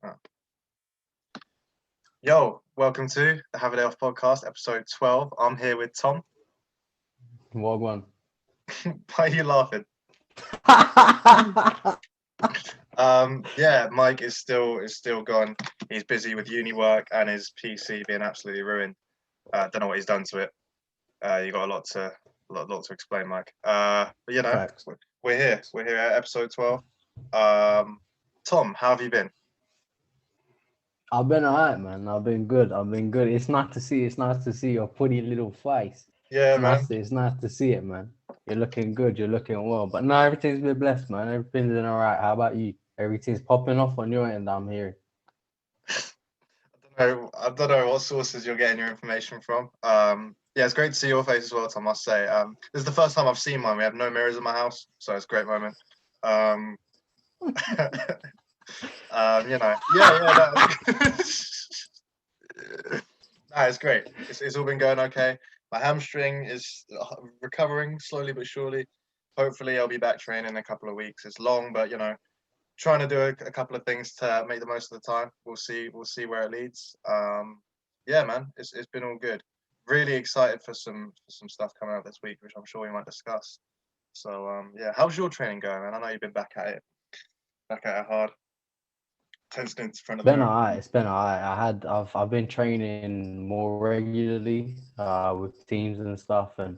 Oh. Yo, welcome to the Have a Day Off podcast, episode 12. I'm here with Tom. What one? Why are you laughing? Mike is still gone. He's busy with uni work and his PC being absolutely ruined. Don't know what he's done to it. You got a lot to explain, Mike. But you know, Facts. we're here. We're here at episode 12. Tom, how have you been? I've been alright, man. I've been good. It's nice to see. It's nice to see your pretty little face. Yeah, It's man. nice. It's nice to see it, man. You're looking good. You're looking well. But no, everything's been blessed, man. Everything's been alright. How about you? Everything's popping off on your end. I'm hearing. I don't know what sources you're getting your information from. Yeah, it's great to see your face as well, Tom, I must say. This is the first time I've seen mine. We have no mirrors in my house, so it's a great moment. You know, no, it's great. It's all been going okay. My hamstring is recovering slowly but surely. Hopefully, I'll be back training in a couple of weeks. It's long, but you know, trying to do a couple of things to make the most of the time. We'll see where it leads. Yeah, man, it's been all good. Really excited for some stuff coming out this week, which I'm sure we might discuss. So yeah, how's your training going, man? I know you've been back at it hard. 10 stints in front of the mirror. It's been alright. I've been training more regularly with teams and stuff, and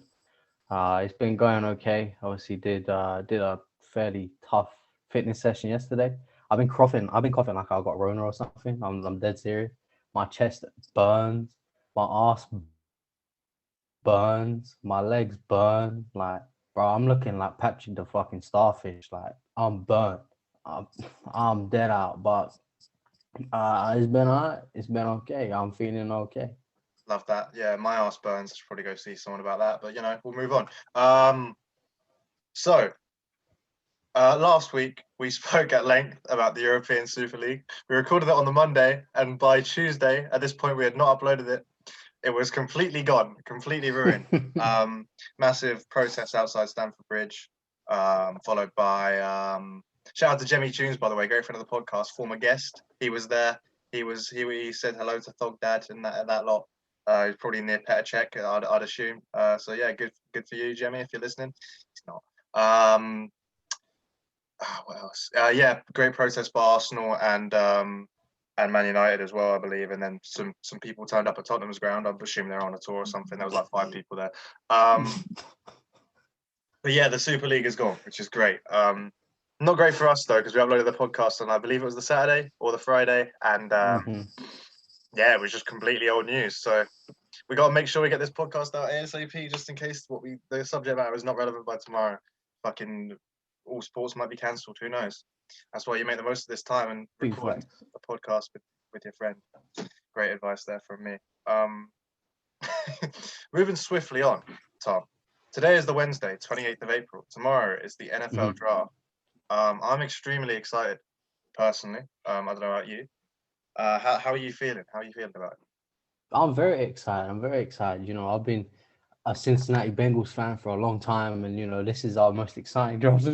it's been going okay. Obviously, did a fairly tough fitness session yesterday. I've been coughing like I got Rona or something. I'm dead serious. My chest burns, my ass burns, my legs burn. Like, bro, I'm looking like Patrick the fucking starfish. Like, I'm burnt. I'm dead out. But it's been alright. It's been okay. I'm feeling okay. Love that. Yeah, my ass burns. I should probably go see someone about that. But you know, we'll move on. So last week we spoke at length about the European Super League. We recorded it on the Monday, and by Tuesday, at this point, we had not uploaded it. It was completely gone, completely ruined. Massive protest outside Stamford Bridge, followed by shout out to Jemmy Tunes, by the way, great friend of the podcast, former guest. He was there. He said hello to Thog Dad and that lot. He's probably near Petacek, I'd assume. So yeah, good for you, Jemmy, if you're listening. He's not. What else? Yeah, great protest by Arsenal and Man United as well, I believe. And then some people turned up at Tottenham's ground. I'm assuming they're on a tour or something. There was like 5 people there. But yeah, the Super League is gone, which is great. Not great for us though, because we uploaded the podcast on, I believe it was the Saturday or the Friday, and yeah, it was just completely old news. So we got to make sure we get this podcast out ASAP, just in case the subject matter is not relevant by tomorrow. Fucking all sports might be cancelled. Who knows? That's why you make the most of this time and record a podcast with your friend. Great advice there from me. Moving swiftly on, Tom. Today is the Wednesday, 28th of April. Tomorrow is the NFL draft. I'm extremely excited, personally. I don't know about you. How are you feeling? How are you feeling about it? I'm very excited. You know, I've been a Cincinnati Bengals fan for a long time, and you know, this is our most exciting draft.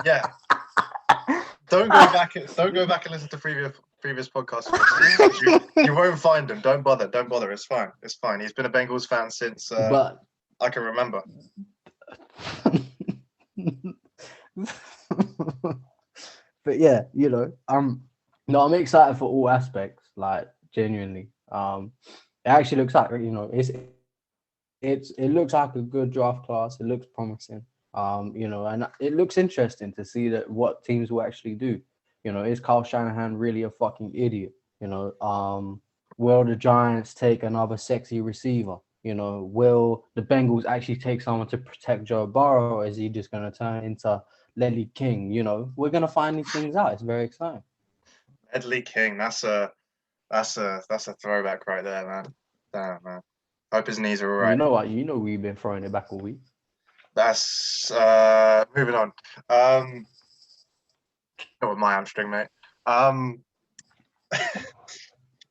Yeah. Don't go back and listen to previous podcasts. You won't find them. Don't bother. It's fine. He's been a Bengals fan since but I can remember. But yeah, you know, I'm excited for all aspects, like genuinely. It actually looks like, you know, it looks like a good draft class. It looks promising. You know, and it looks interesting to see that what teams will actually do. You know, is Kyle Shanahan really a fucking idiot? You know, will the Giants take another sexy receiver? You know, will the Bengals actually take someone to protect Joe Burrow, or is he just going to turn into Ledley King? You know, we're going to find these things out. It's very exciting. Ledley King, that's a throwback right there, man. Damn, man. Hope his knees are all right. You know what? You know we've been throwing it back all week. That's moving on. Not with my hamstring, mate.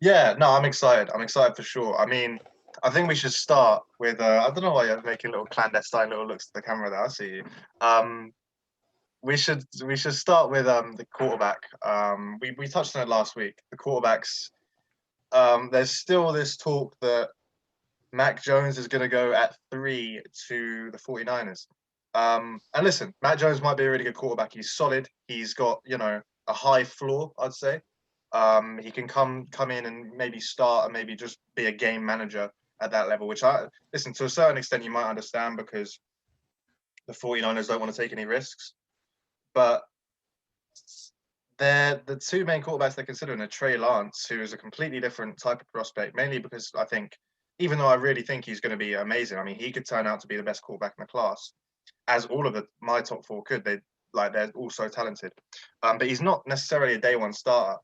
Yeah, no, I'm excited. I'm excited for sure. I mean, I think we should start with I don't know why you're making little clandestine little looks at the camera there. I see you. we should start with the quarterback. We touched on it last week. The quarterbacks. There's still this talk that Mac Jones is going to go at 3 to the 49ers. And listen, Mac Jones might be a really good quarterback. He's solid. He's got, a high floor, I'd say. He can come in and maybe start and maybe just be a game manager at that level, which listen, to a certain extent you might understand because the 49ers don't want to take any risks. But they're the two main quarterbacks they're considering are Trey Lance, who is a completely different type of prospect, mainly because I think, even though I really think he's going to be amazing, I mean, he could turn out to be the best quarterback in the class, as all of my top four could. They're all so talented. But he's not necessarily a day one starter.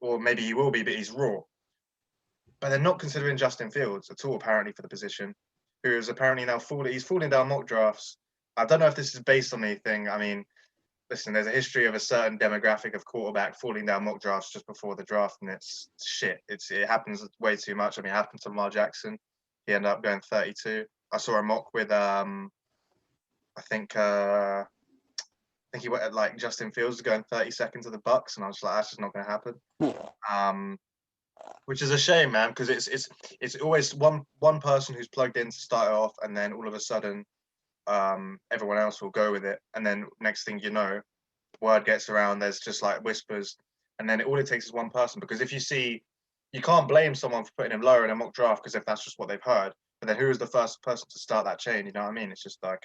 Or maybe he will be, but he's raw. But they're not considering Justin Fields at all, apparently, for the position, who is apparently now he's falling down mock drafts. I don't know if this is based on anything. I mean, listen, there's a history of a certain demographic of quarterback falling down mock drafts just before the draft, and it's shit. It happens way too much. I mean, it happened to Lamar Jackson. He ended up going 32. I saw a mock with I think he went at like Justin Fields going 32nd to the Bucks, and I was like, that's just not going to happen. Which is a shame, man, because it's always one person who's plugged in to start it off, and then all of a sudden, everyone else will go with it, and then next thing you know, word gets around. There's just like whispers, and then all it takes is one person. Because if you can't blame someone for putting him lower in a mock draft because if that's just what they've heard. But then who is the first person to start that chain? You know what I mean? It's just like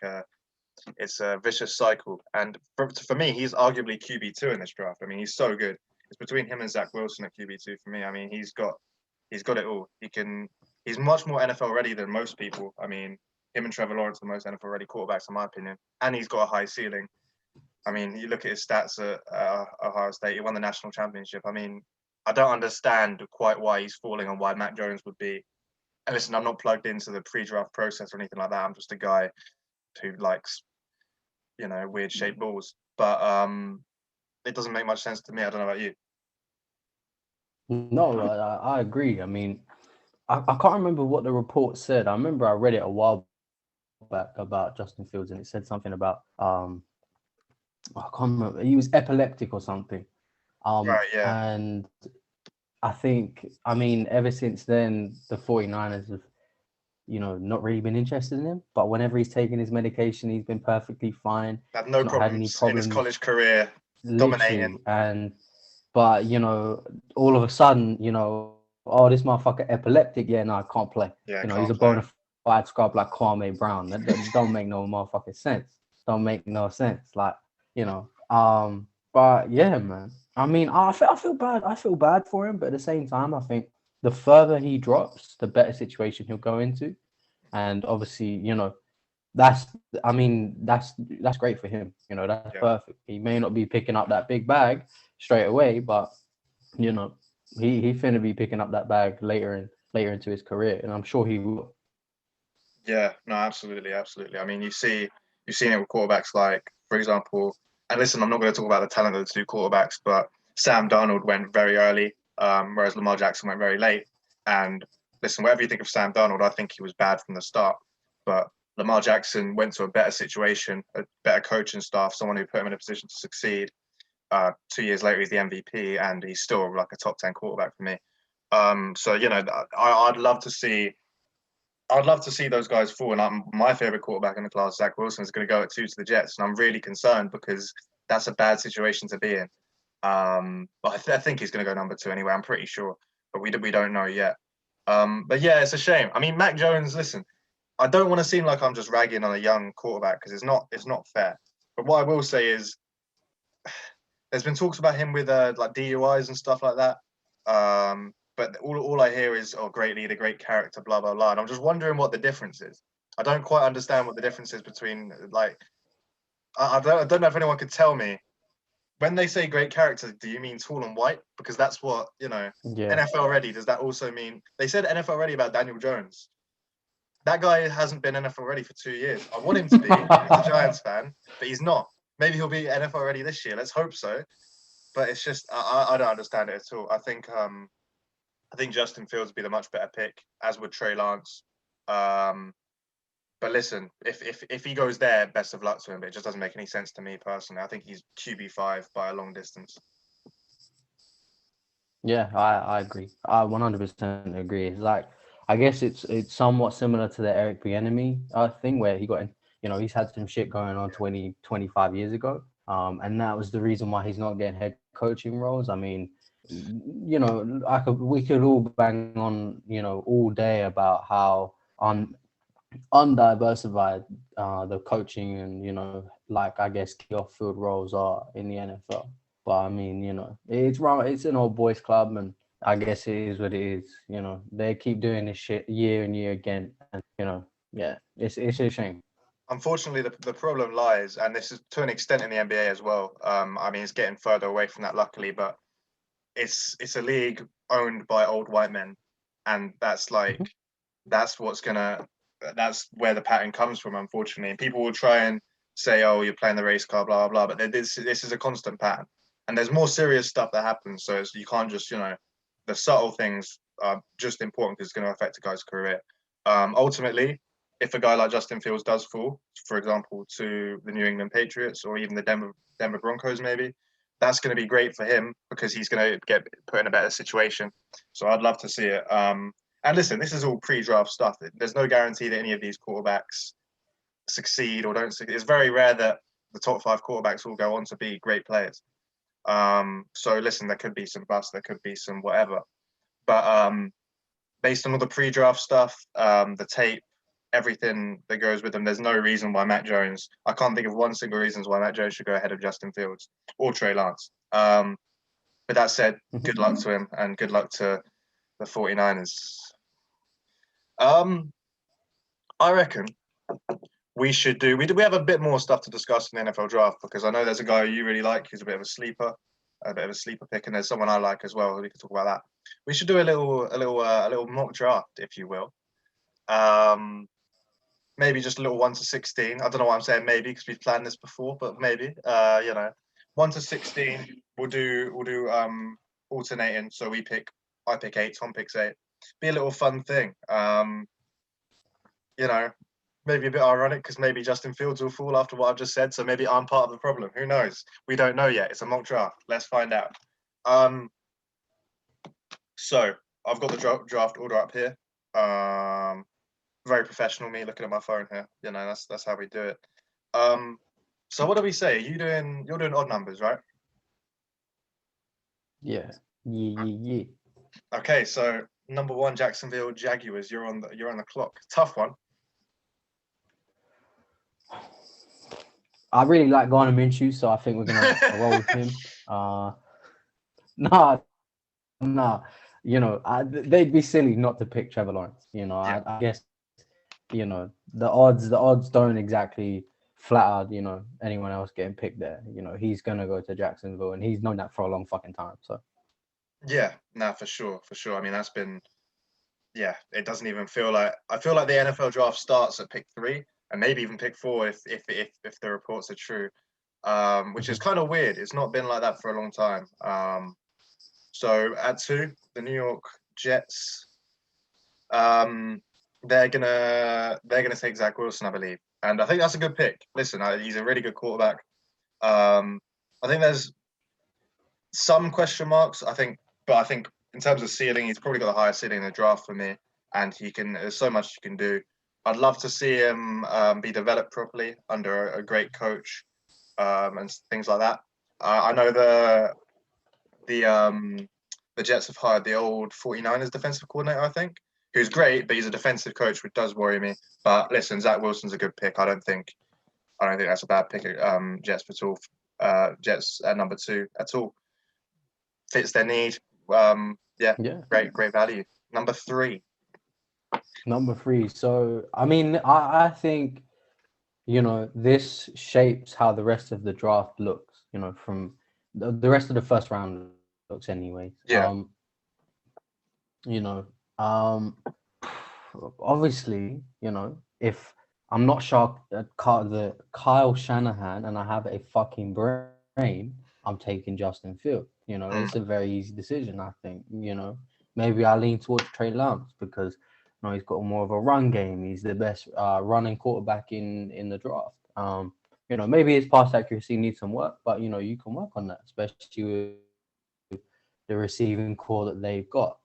it's a vicious cycle. And for me, he's arguably QB2 in this draft. I mean, he's so good. It's between him and Zach Wilson at QB2 for me. I mean, he's got it all. He's much more NFL ready than most people. I mean, him and Trevor Lawrence are the most NFL ready quarterbacks in my opinion. And he's got a high ceiling. I mean, you look at his stats at Ohio State. He won the national championship. I mean, I don't understand quite why he's falling and why Mac Jones would be. And listen, I'm not plugged into the pre-draft process or anything like that. I'm just a guy who likes, weird shaped balls. But it doesn't make much sense to me. I don't know about you. No, I agree. I mean, I can't remember what the report said. I remember I read it a while back about Justin Fields, and it said something about I can't remember. He was epileptic or something. Right, yeah. And I think, I mean, ever since then, the 49ers have, not really been interested in him. But whenever he's taken his medication, he's been perfectly fine. Had no He's not had any problems in his problems, college career, dominating. literally. But all of a sudden, oh, this motherfucker epileptic. Yeah, no, I can't play. Yeah, He's can't a play. bona fide scrub like Kwame Brown. That don't make no motherfucking sense. Don't make no sense. Like, but yeah, man. I mean, I feel bad. I feel bad for him, but at the same time, I think the further he drops, the better situation he'll go into. And obviously, that's that's great for him. That's perfect. He may not be picking up that big bag straight away, but he finna be picking up that bag later into his career, and I'm sure he will. Yeah, no, absolutely. I mean, you've seen it with quarterbacks like, for example, and listen, I'm not going to talk about the talent of the two quarterbacks, but Sam Darnold went very early, whereas Lamar Jackson went very late. And listen, whatever you think of Sam Darnold, I think he was bad from the start. But Lamar Jackson went to a better situation, a better coaching staff, someone who put him in a position to succeed. 2 years later, he's the MVP, and he's still like a top 10 quarterback for me. So I'd love to see those guys fall. And my favorite quarterback in the class, Zach Wilson, is going to go at 2 to the Jets, and I'm really concerned because that's a bad situation to be in. But I think he's going to go number 2 anyway. I'm pretty sure, but we don't know yet. But yeah, it's a shame. I mean, Mac Jones. Listen, I don't want to seem like I'm just ragging on a young quarterback because it's not fair. But what I will say is, there's been talks about him with like DUIs and stuff like that. But all I hear is, oh, great leader, great character, blah, blah, blah. And I'm just wondering what the difference is. I don't quite understand what the difference is between, like, I don't know if anyone could tell me. When they say great character, do you mean tall and white? Because that's what, Yeah. NFL ready. Does that also mean, they said NFL ready about Daniel Jones. That guy hasn't been NFL ready for 2 years. I want him to be, as a Giants fan, but he's not. Maybe he'll be NFL ready this year. Let's hope so. But it's just, I don't understand it at all. I think Justin Fields would be the much better pick, as would Trey Lance. But listen, if he goes there, best of luck to him. But it just doesn't make any sense to me personally. I think he's QB5 by a long distance. Yeah, I agree. I 100% agree. It's like, I guess it's somewhat similar to the Eric Bieniemy thing where he got in, he's had some shit going on 20, 25 years ago. And that was the reason why he's not getting head coaching roles. I mean, we could all bang on, all day about how undiversified the coaching and like I guess key off field roles are in the NFL. But I mean, it's an old boys club, and I guess it is what it is. They keep doing this shit year and year again, and yeah, it's a shame. Unfortunately, the problem lies, and this is to an extent in the NBA as well. I mean, it's getting further away from that, luckily, but it's a league owned by old white men, and that's like Mhm. that's what's gonna that's where the pattern comes from, unfortunately. And people will try and say, "Oh, you're playing the race card, blah blah blah," but this is a constant pattern, and there's more serious stuff that happens. So you can't just the subtle things are just important because it's going to affect a guy's career. Ultimately, if a guy like Justin Fields does fall, for example, to the New England Patriots or even the Denver Broncos, maybe that's going to be great for him because he's going to get put in a better situation. So I'd love to see it. And listen, this is all pre-draft stuff. There's no guarantee that any of these quarterbacks succeed or don't succeed. It's very rare that the top 5 quarterbacks will go on to be great players. So listen, there could be some busts, there could be some whatever. But based on all the pre-draft stuff, the tape, everything that goes with them, there's no reason why Matt Jones. I can't think of one single reason why Matt Jones should go ahead of Justin Fields or Trey Lance. With that said, good luck to him and good luck to the 49ers. I reckon we should do. We have a bit more stuff to discuss in the NFL draft because I know there's a guy you really like who's a bit of a sleeper pick, and there's someone I like as well. We can talk about that. We should do a little mock draft, if you will. Maybe just a little 1 to 16. I don't know why I'm saying maybe because we've planned this before, but maybe 1 to 16. We'll do alternating. So I pick 8, Tom picks 8. Be a little fun thing. Maybe a bit ironic because maybe Justin Fields will fall after what I've just said. So maybe I'm part of the problem. Who knows? We don't know yet. It's a mock draft. Let's find out. So I've got the draft order up here. Very professional, me looking at my phone here. That's how we do it. So what do we say? You're doing odd numbers, right? Yeah, yeah. Okay, so number 1, Jacksonville Jaguars. You're on the clock. Tough one. I really like Garner Minshew, so I think we're gonna roll with him. Nah, nah. They'd be silly not to pick Trevor Lawrence. Yeah. I guess the odds don't exactly flatter anyone else getting picked there. He's gonna go to Jacksonville, and he's known that for a long fucking time. So Yeah, no, for sure. I mean, that's been. Yeah, it doesn't even feel like. I feel like the NFL draft starts at pick 3 and maybe even pick 4 if the reports are true. Which is kind of weird. It's not been like that for a long time. So at 2, the New York Jets. Um, they're gonna take Zach Wilson, I believe, and I think that's a good pick. Listen, he's a really good quarterback. I think there's some question marks. But I think in terms of ceiling, he's probably got the highest ceiling in the draft for me, and there's so much he can do. I'd love to see him be developed properly under a great coach and things like that. I know the Jets have hired the old 49ers defensive coordinator, I think, who's great, but he's a defensive coach, which does worry me. But listen, Zach Wilson's a good pick. I don't think that's a bad pick at Jets at all. Jets at number 2 at all. Fits their need. Yeah, great value. Number 3. number 3. So I mean, I think this shapes how the rest of the draft looks. From the rest of the first round looks, anyways. Yeah. You know, obviously, if I'm not shocked at the Kyle Shanahan and I have a fucking brain, I'm taking Justin Field. It's a very easy decision, I think. Maybe I lean towards Trey Lance because You know, he's got more of a run game. He's the best running quarterback in the draft. You know, maybe his pass accuracy needs some work, but you know, you can work on that, especially with the receiving core that they've got.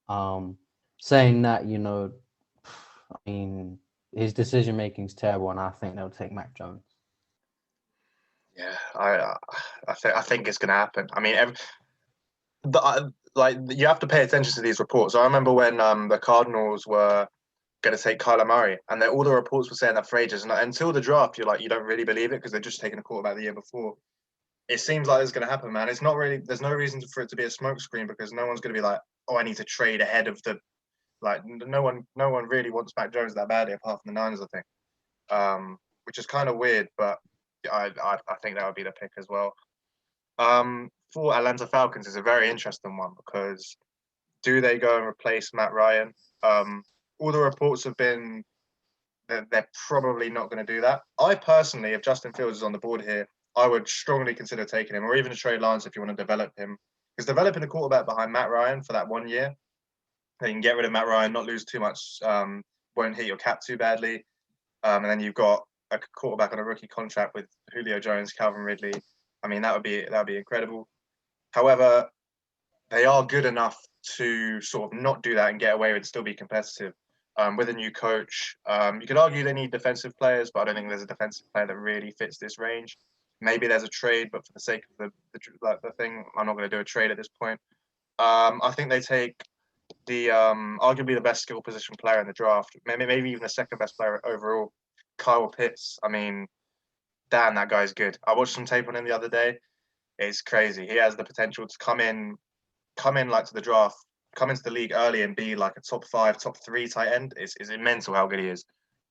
Um, saying that, you know, I mean, his decision making is terrible, and I think they'll take Mac Jones. Yeah, I think it's going to happen. I mean, like you have to pay attention to these reports. I remember when the Cardinals were going to take Kyler Murray, and all the reports were saying that for ages. And until the draft, you don't really believe it because they're just taking a quarterback the year before. It seems like it's going to happen, man. It's not really. There's no reason for it to be a smokescreen because no one's going to be like, oh, I need to trade ahead of the. Like no one really wants Mac Jones that badly apart from the Niners, I think. Which is kind of weird, but I think that would be the pick as well. For Atlanta Falcons is a very interesting one because do they go and replace Matt Ryan? All the reports have been that they're probably not going to do that. I personally, if Justin Fields is on the board here, I would strongly consider taking him, or even a trade Lance if you want to develop him. Because developing a quarterback behind Matt Ryan for that 1 year, then you can get rid of Matt Ryan, not lose too much, won't hit your cap too badly. And then you've got a quarterback on a rookie contract with Julio Jones, Calvin Ridley. I mean, that would be incredible. However, they are good enough to sort of not do that and get away with it and still be competitive. With a new coach, you could argue they need defensive players, but I don't think there's a defensive player that really fits this range. Maybe there's a trade, but for the sake of the thing, I'm not going to do a trade at this point. I think they take the arguably the best skill position player in the draft, maybe even the second best player overall, Kyle Pitts. I mean, damn, that guy's good. I watched some tape on him the other day. It's crazy. He has the potential to come in like to the draft, come into the league early and be like a top 5, top 3 tight end. It's mental how good he is.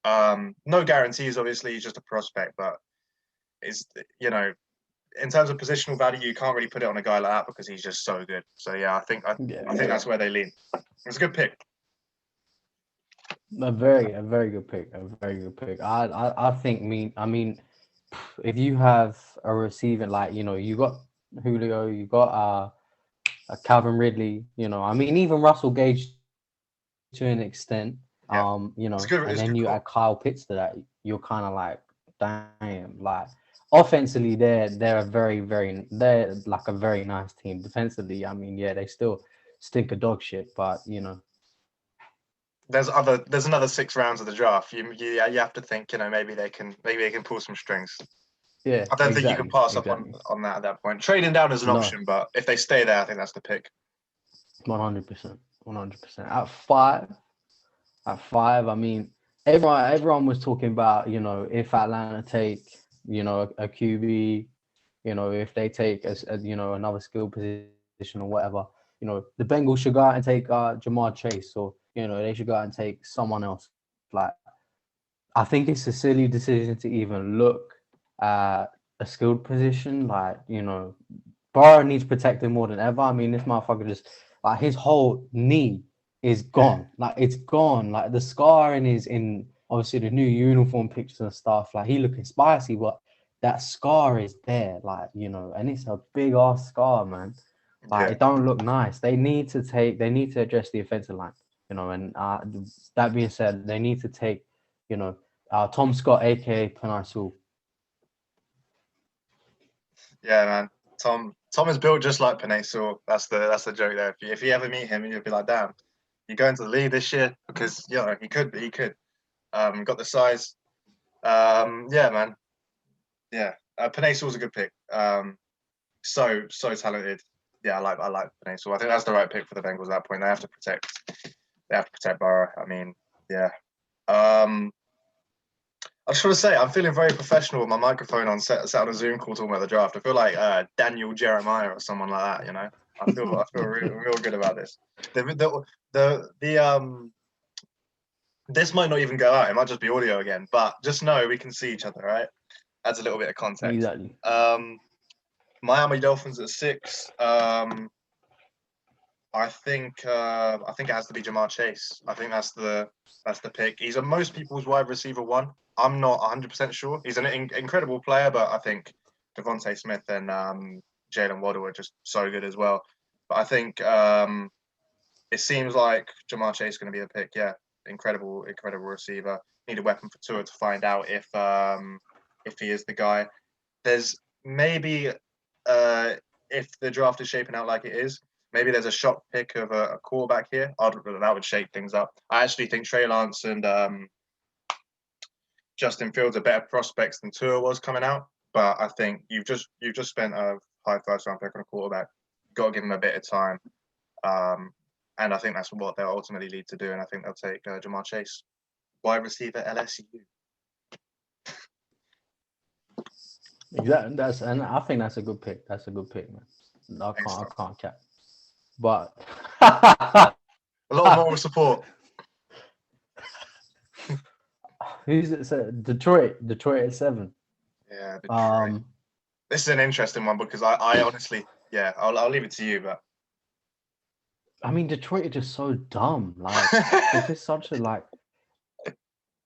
No guarantees, obviously, he's just a prospect, but it's in terms of positional value, you can't really put it on a guy like that because he's just so good. So yeah, I think that's where they lean. It's a good pick. A very good pick. A very good pick. I think I mean, if you have a receiving like you got Julio, you got Calvin Ridley, I mean even Russell Gage to an extent, Yeah. And then you add Kyle Pitts to that, you're kind of like, damn, like offensively they're they're like a very nice team. Defensively, I mean, yeah, they still stink a dog shit, but there's another 6 rounds of the draft. You have to think, maybe they can pull some strings. Yeah, I don't think you can pass up on that at that point. Trading down is an option, but if they stay there, I think that's the pick. 100%. At five, I mean, everyone was talking about, if Atlanta take, a QB, if they take another skill position or whatever, the Bengals should go out and take Jamar Chase, or they should go out and take someone else. Like, I think it's a silly decision to even look at a skilled position. Like, Burrow needs protecting more than ever. I mean, this motherfucker just like his whole knee is gone. Like it's gone. Like the scarring is in obviously the new uniform pictures and stuff. Like he looking spicy, but that scar is there. Like, and it's a big ass scar, man. Like it don't look nice. They need to address the offensive line, and that being said, they need to take, Tom Scott, aka Penei Sewell. Yeah, man. Tom is built just like Penei Sewell. That's the joke there. If you ever meet him, you'll be like, damn, you going to the league this year? Because he could. Got the size. Yeah, man. Yeah, Penei Sewell's a good pick. So talented. Yeah, I like Penei Sewell. I think that's the right pick for the Bengals at that point. They have to protect Burrow. I mean, yeah. I just want to say, I'm feeling very professional with my microphone on, set on a Zoom call talking about the draft. I feel like Daniel Jeremiah or someone like that. I feel real good about this. This might not even go out. It might just be audio again. But just know we can see each other, right? Adds a little bit of context. Exactly. Miami Dolphins at 6. I think it has to be Jamar Chase. I think that's the pick. He's most people's wide receiver 1. I'm not 100% sure. He's an incredible player, but I think Devontae Smith and Jalen Waddle are just so good as well. But I think it seems like Jamar Chase is going to be the pick. Yeah. incredible receiver. Need a weapon for Tua to find out if he is the guy. There's maybe if the draft is shaping out like it is, maybe there's a shock pick of a quarterback here. That would shake things up. I actually think Trey Lance and Justin Fields are better prospects than Tua was coming out. But I think you've just spent a high first round pick on a quarterback. You've got to give him a bit of time. And I think that's what they'll ultimately lead to do. And I think they'll take Jamar Chase, wide receiver, LSU. Exactly. And I think that's a good pick. That's a good pick, man. I can't cap. But a lot of moral support. Who's it? So Detroit at 7. Yeah, Detroit. This is an interesting one because I honestly, I'll leave it to you, but I mean, Detroit are just so dumb. Like, they're just such a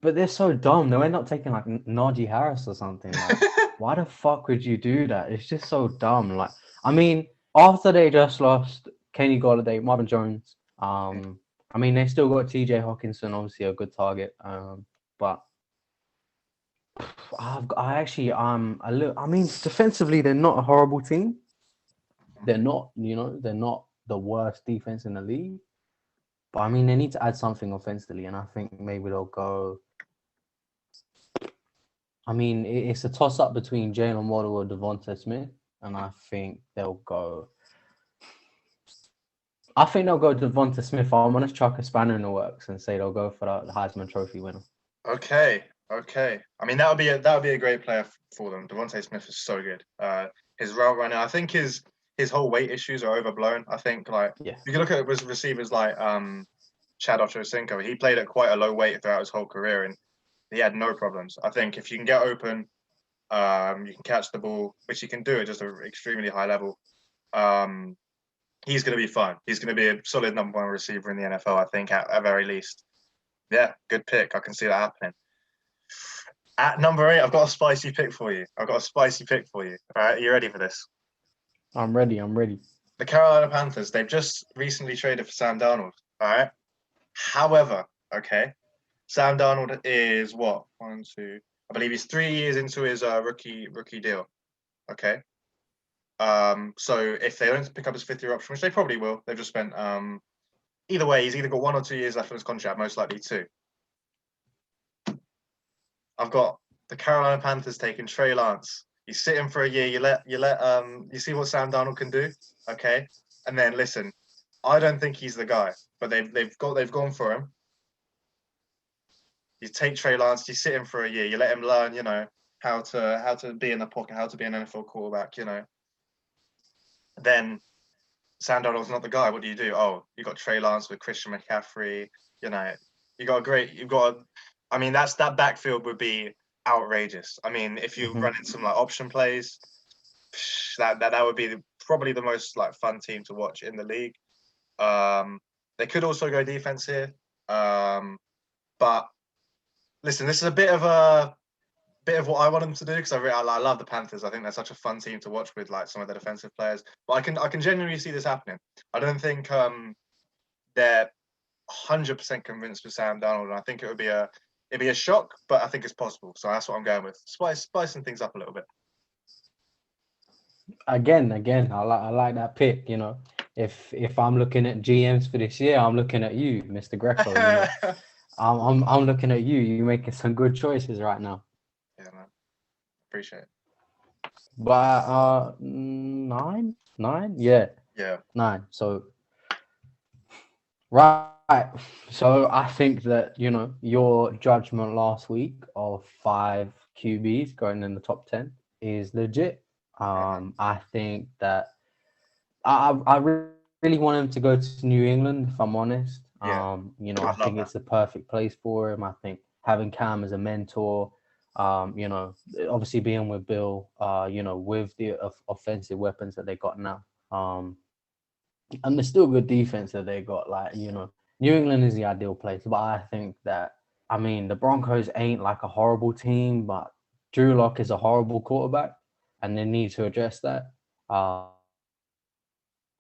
but they're so dumb. They'll end up taking like Najee Harris or something. Like, why the fuck would you do that? It's just so dumb. Like, I mean, after they just lost Kenny Golladay, Marvin Jones, I mean, they still got TJ Hawkinson, obviously a good target. But a little. I mean, defensively, they're not a horrible team. They're not, they're not the worst defense in the league. But I mean, they need to add something offensively, and I think maybe they'll go. I mean, it's a toss-up between Jalen Waddle or Devonta Smith, and I think they'll go. I think they'll go Devonta Smith. I'm gonna chuck a spanner in the works and say they'll go for the Heisman Trophy winner. Okay. I mean, that would be a great player for them. Devonta Smith is so good. His route running, I think his whole weight issues are overblown. I think you can look at receivers like Chad Ochocinco. He played at quite a low weight throughout his whole career, and he had no problems. I think if you can get open, you can catch the ball, which you can do at just an extremely high level. He's going to be fun. He's going to be a solid number 1 receiver in the NFL, I think, at very least. Yeah, good pick. I can see that happening. At number 8, I've got a spicy pick for you. All right, you ready for this? I'm ready. The Carolina Panthers, they've just recently traded for Sam Darnold. All right. However, okay, Sam Darnold is what? 1, 2. I believe he's 3 years into his rookie deal. Okay. So if they don't pick up his 5th year option, which they probably will, they've just spent either way, he's either got 1 or 2 years left on his contract, most likely 2. I've got the Carolina Panthers taking Trey Lance. You sit him for a year, you see what Sam Darnold can do, okay? And then listen, I don't think he's the guy, but they've gone for him. You take Trey Lance, you sit him for a year, you let him learn, how to be in the pocket, how to be an NFL quarterback, Then Sam Darnold's not the guy. What do you do? Oh, you got Trey Lance with Christian McCaffrey. That backfield would be outrageous. I mean, if you run in some option plays, that would be probably the most fun team to watch in the league. They could also go defense here, but listen, this is a bit of what I want them to do because I love the Panthers. I think they're such a fun team to watch with some of the defensive players. But I can genuinely see this happening. I don't think they're 100% convinced with Sam Darnold, and I think it'd be a shock, but I think it's possible. So that's what I'm going with. Spicing things up a little bit. Again, I like that pick. If I'm looking at GMs for this year, I'm looking at you, Mr. Greco. I'm looking at you. You're making some good choices right now. Yeah, man. Appreciate it. But 9? Yeah. 9. So right. So I think that your judgment last week of 5 QBs going in the top 10 is legit. I think that I really want him to go to New England, if I'm honest. Yeah. I think it's the perfect place for him. I think having Cam as a mentor, obviously being with Bill, with the offensive weapons that they got now, and there's still good defense that they got. New England is the ideal place, but I think that the Broncos ain't a horrible team, but Drew Lock is a horrible quarterback, and they need to address that. I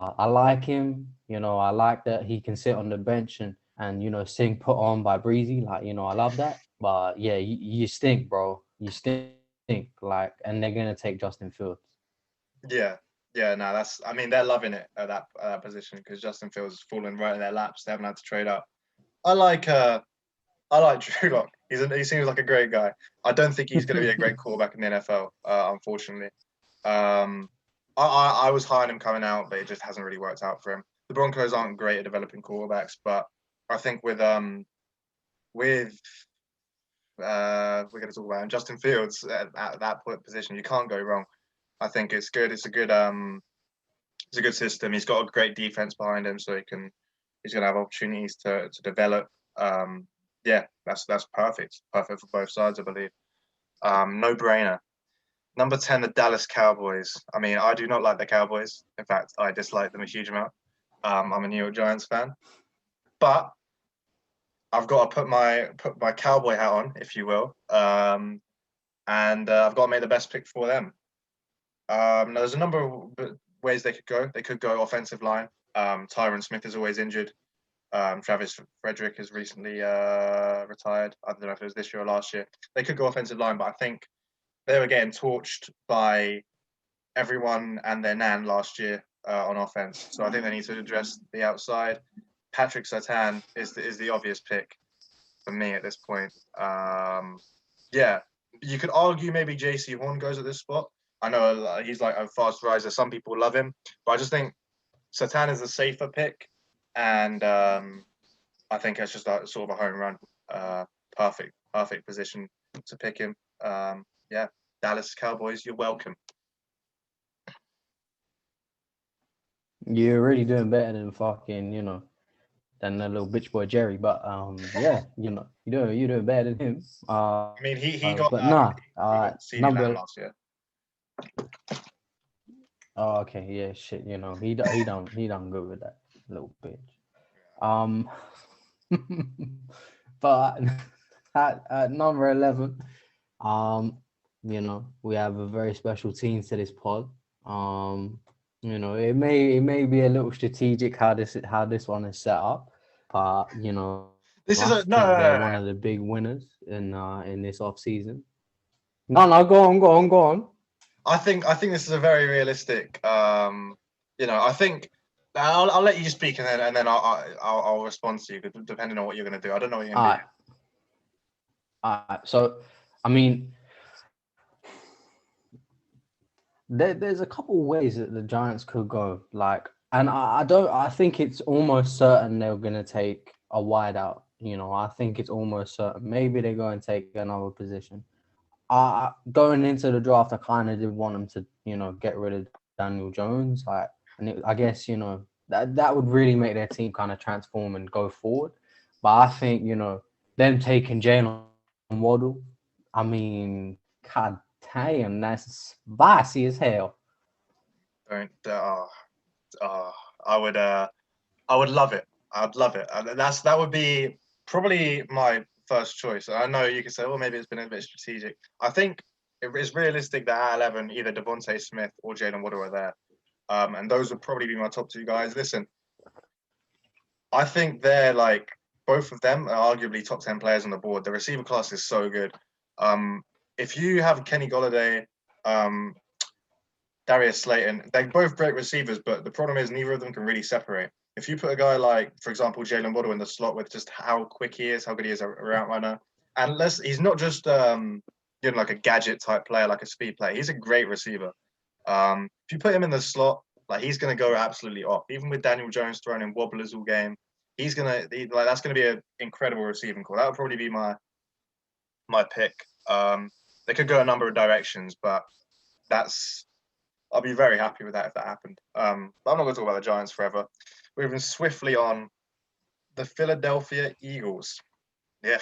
like him. I like that he can sit on the bench and and Singh put on by Breezy. Like, I love that. But yeah, you stink, bro. You stink. Like, and they're gonna take Justin Fields. Yeah, yeah. No, that's. I mean, they're loving it at that position because Justin Fields is falling right in their laps. They haven't had to trade up. I like. I like Drew Lock. He seems like a great guy. I don't think he's going to be a great quarterback in the NFL, unfortunately. Um, I was high on him coming out, but it just hasn't really worked out for him. The Broncos aren't great at developing quarterbacks, but I think with we're going to talk about him, Justin Fields at that position, you can't go wrong. I think it's good. It's a good system. He's got a great defense behind him, so he's going to have opportunities to develop. Um, yeah, that's perfect. Perfect for both sides, I believe. No brainer. Number 10, the Dallas Cowboys. I mean, I do not like the Cowboys. In fact, I dislike them a huge amount. I'm a New York Giants fan, but I've got to put my cowboy hat on, if you will, and I've got to make the best pick for them. Now there's a number of ways they could go. They could go offensive line. Tyron Smith is always injured. Travis Frederick has recently retired. I don't know if it was this year or last year. They could go offensive line, but I think they were getting torched by everyone and their nan last year on offense. So I think they need to address the outside. Patrick Surtain is the obvious pick for me at this point. Yeah, you could argue maybe JC Horn goes at this spot. I know he's like a fast riser. Some people love him, but I just think Surtain is a safer pick, and I think it's just like sort of a home run. Perfect position to pick him. Yeah, Dallas Cowboys, you're welcome. You're already doing better than fucking, than the little bitch boy Jerry. But yeah, you're doing better than him. I mean, But nah, he got CD number. Lamb last year. Oh, okay, yeah, shit. He done good with that little bitch. Um, but at number 11, we have a very special team to this pod. It may be a little strategic how this one is set up, but This I is a think they're one of the big winners in this off season. No, go on. I think this is a very realistic. I think I'll let you speak and then I'll respond to you depending on what you're going to do. I don't know what you're going to do. All right. So, I mean, there's a couple ways that the Giants could go. Like, and I think it's almost certain they're gonna take a wide out. I think it's almost certain. Maybe they go and take another position. Going into the draft, I kind of did want them to, get rid of Daniel Jones. I guess, that would really make their team kind of transform and go forward. But I think, them taking Jalen Waddle, I mean, God damn, that's spicy as hell. Don't. I would. I would love it. I'd love it. That would be probably my first choice. I know you could say, well, maybe it's been a bit strategic. I think it's realistic that at 11, either Devontae Smith or Jalen Waddle are there. And those would probably be my top two guys. Listen, I think they're like both of them are arguably top 10 players on the board. The receiver class is so good. If you have Kenny Golladay, um, Darius Slayton, they're both great receivers, but the problem is neither of them can really separate. If you put a guy like, for example, Jalen Waddle in the slot with just how quick he is, how good he is a route runner, and he's not just like a gadget type player, like a speed player. He's a great receiver. If you put him in the slot, like he's going to go absolutely off. Even with Daniel Jones throwing in wobblers all game, that's going to be an incredible receiving call. That would probably be my pick. They could go a number of directions, but I'll be very happy with that if that happened. But I'm not going to talk about the Giants forever. Moving swiftly on, the Philadelphia Eagles. Yeah.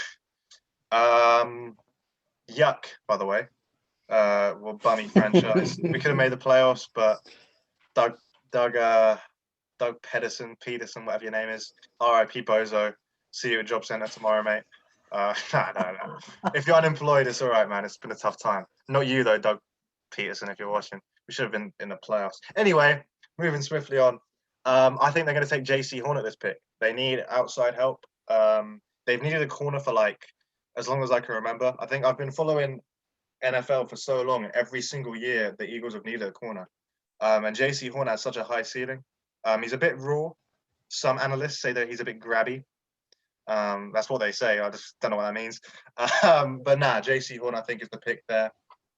Yuck, by the way. Well, bummy franchise. We could have made the playoffs, but Doug Peterson, whatever your name is. R.I.P. Bozo. See you at Job Center tomorrow, mate. No. If you're unemployed, it's all right, man. It's been a tough time. Not you, though, Doug Peterson, if you're watching. We should have been in the playoffs. Anyway, moving swiftly on. I think they're going to take JC Horn at this pick. They need outside help. They've needed a corner for like as long as I can remember. I think I've been following NFL for so long. Every single year, the Eagles have needed a corner. And JC Horn has such a high ceiling. He's a bit raw. Some analysts say that he's a bit grabby. That's what they say. I just don't know what that means. But nah, JC Horn, I think, is the pick there.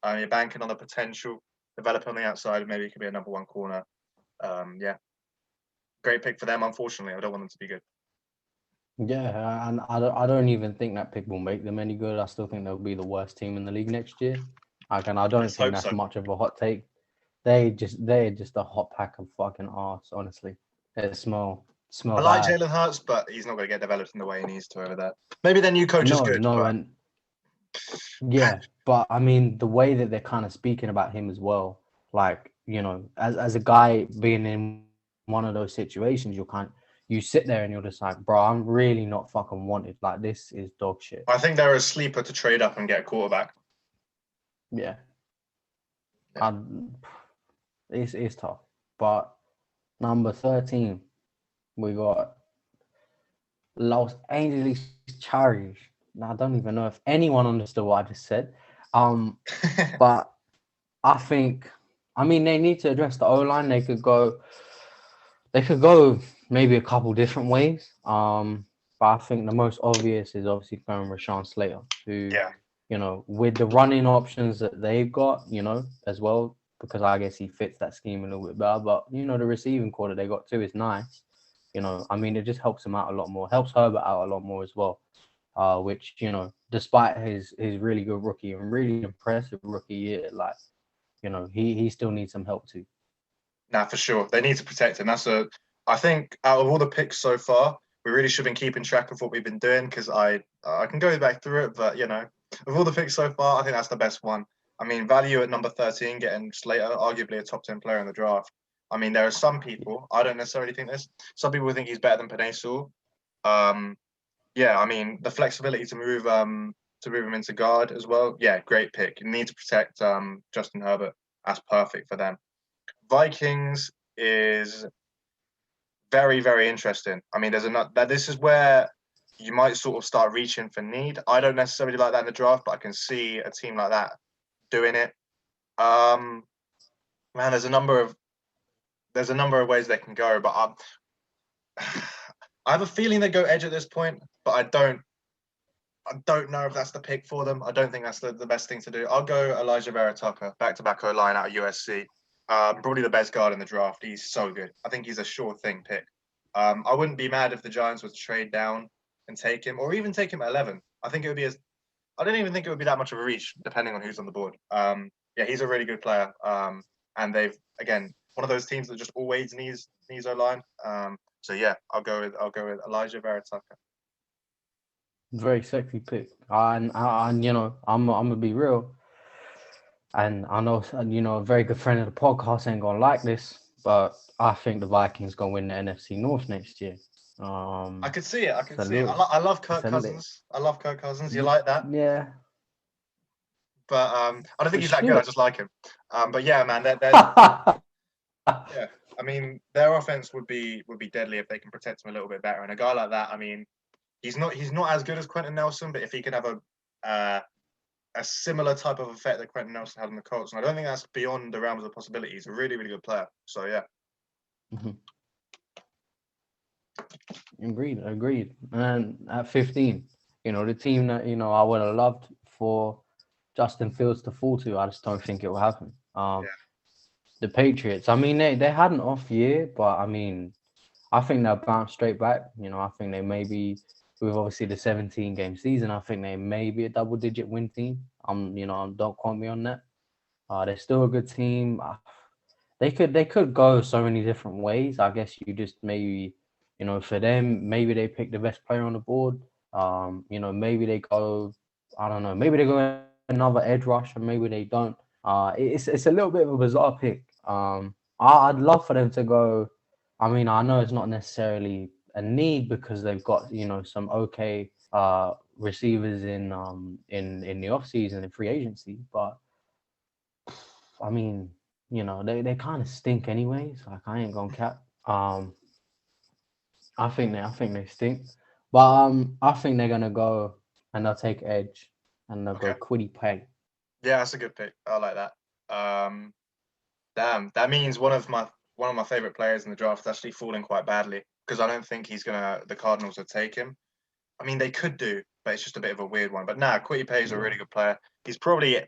You're banking on the potential, developing on the outside. Maybe he could be a number one corner. Yeah, great pick for them. Unfortunately, I don't want them to be good. Yeah, and I don't even think that pick will make them any good. I still think they'll be the worst team in the league next year. I don't Let's think hope that's so. much of a hot take. They're just a hot pack of fucking arse, honestly. They smell I like bad. Jalen Hurts, but he's not going to get developed in the way he needs to over there. Maybe their new coach is good, No, but and yeah, but I mean the way that they're kind of speaking about him as well, like, as a guy being in one of those situations, you sit there and you're just like, bro, I'm really not fucking wanted. Like, this is dog shit. I think they're a sleeper to trade up and get a quarterback. Yeah. Yeah. It's tough. But number 13, we got Los Angeles Chargers. Now, I don't even know if anyone understood what I just said. But I mean, they need to address the O-line. They could go maybe a couple different ways. But I think the most obvious is obviously going Rashawn Slater, who, Yeah. with the running options that they've got, as well, because I guess he fits that scheme a little bit better. But, the receiving core that they got too is nice. I mean, it just helps him out a lot more, helps Herbert out a lot more as well. Which, despite his really good rookie and really impressive rookie year, like, he still needs some help too. Nah, for sure. They need to protect him. I think out of all the picks so far, we really should have been keeping track of what we've been doing because I can go back through it, but of all the picks so far, I think that's the best one. I mean, value at number 13, getting Slater, arguably a top 10 player in the draft. I mean, there are some people, I don't necessarily think this, some people think he's better than Penei Sewell. Yeah, I mean, the flexibility to move him into guard as well. Yeah, great pick. You need to protect Justin Herbert. That's perfect for them. Vikings is very, very interesting. I mean, this is where you might sort of start reaching for need. I don't necessarily like that in the draft, but I can see a team like that doing it. Man, there's a number of ways they can go, but I have a feeling they go edge at this point, but I don't know if that's the pick for them. I don't think that's the best thing to do. I'll go Elijah Vera Tucker, back-to-back O-line out of USC. Probably the best guard in the draft. He's so good. I think he's a sure thing pick. I wouldn't be mad if the Giants were to trade down and take him, or even take him at 11. I think it would be I don't even think it would be that much of a reach, depending on who's on the board. Yeah, he's a really good player. And they've, again, one of those teams that just always needs O-line. So yeah, I'll go with Elijah Vera Tucker. Very sexy pick. And I'm gonna be real. And I know, a very good friend of the podcast ain't gonna like this, but I think the Vikings gonna win the NFC North next year. I could see it. I could it's a see it. little, I love it's Kirk a li- Cousins. I love Kirk Cousins. You like that? yeah, But I don't think but he's that good. I shit. just like him. But yeah, man, yeah. I mean, their offense would be deadly if they can protect him a little bit better. And a guy like that, I mean, he's not as good as Quentin Nelson, but if he can have a similar type of effect that Quentin Nelson had on the Colts, and I don't think that's beyond the realms of possibility. He's a really, really good player. So yeah. Mhm. Agreed. And at 15, the team that I would have loved for Justin Fields to fall to, I just don't think it will happen. Yeah. The Patriots. I mean, they had an off year, but I mean, I think they'll bounce straight back. I think they may be, with obviously the 17-game season, I think they may be a double-digit win team. Don't quote me on that. They're still a good team. They could go so many different ways. I guess you just maybe, for them, maybe they pick the best player on the board. Maybe they go, I don't know, maybe they go another edge rusher, maybe they don't. It's a little bit of a bizarre pick. I'd love for them to go. I mean, I know it's not necessarily a need because they've got some okay receivers in the off season and free agency, but I mean, they kind of stink anyways. Like, I ain't gonna cap. I think they stink. But I think they're gonna go and they'll take edge and they'll go Okay. Quiddy Pay. Yeah, that's a good pick. I like that. Um, Damn, that means one of my favorite players in the draft is actually falling quite badly because I don't think the Cardinals will take him. I mean, they could do, but it's just a bit of a weird one. But nah, Quitty Pay is a Yeah. really good player. He's probably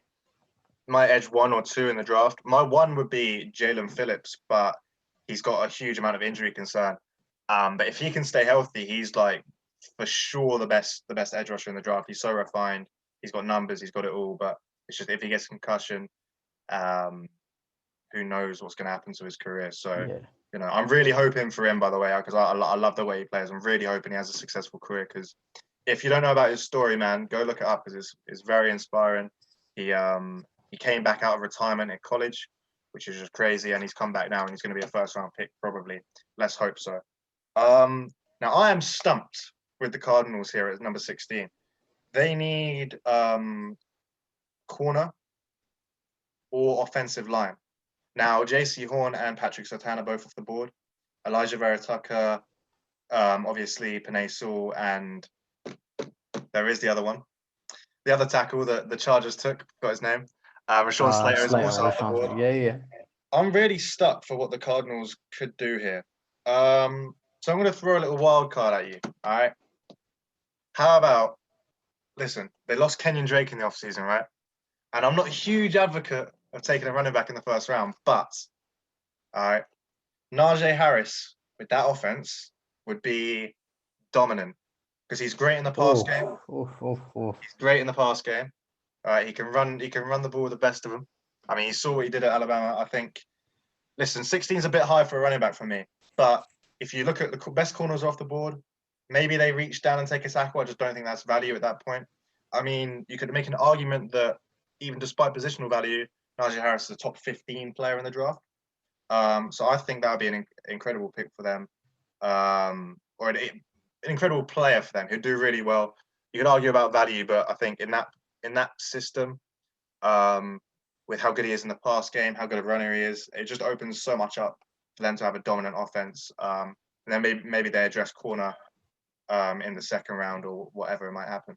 my edge 1 or 2 in the draft. My one would be Jalen Phillips, but he's got a huge amount of injury concern. But if he can stay healthy, he's like for sure the best edge rusher in the draft. He's so refined. He's got numbers. He's got it all. But it's just if he gets concussion, um, who knows what's going to happen to his career. So, Yeah. I'm really hoping for him, by the way, because I love the way he plays. I'm really hoping he has a successful career because if you don't know about his story, man, go look it up because it's very inspiring. He came back out of retirement at college, which is just crazy, and he's come back now and he's going to be a first round pick probably. Let's hope so. Now I am stumped with the Cardinals here at number 16. They need corner or offensive line. Now, JC Horn and Patrick Surtain are both off the board. Elijah Vera Tucker, obviously Panay Sewell, and there is the other one. The other tackle that the Chargers took, got his name. Rashawn Slater is Slater, also off the Rashawn board. Slater. Yeah. I'm really stuck for what the Cardinals could do here. So I'm going to throw a little wild card at you. All right. How about, listen, they lost Kenyon Drake in the offseason, right? And I'm not a huge advocate of taking a running back in the first round, but, all right, Najee Harris with that offense would be dominant because he's great in the pass game. He's great in the pass game. All right, he can run the ball with the best of them. I mean, he saw what he did at Alabama. I think. Listen, 16 is a bit high for a running back for me, but if you look at the best corners off the board, maybe they reach down and take a tackle. I just don't think that's value at that point. I mean, you could make an argument that even despite positional value, Najee Harris is a top 15 player in the draft. So I think that would be an incredible pick for them, or an incredible player for them who'd do really well. You could argue about value, but I think in that system, with how good he is in the pass game, how good a runner he is, it just opens so much up for them to have a dominant offense. And then maybe they address corner in the second round or whatever might happen.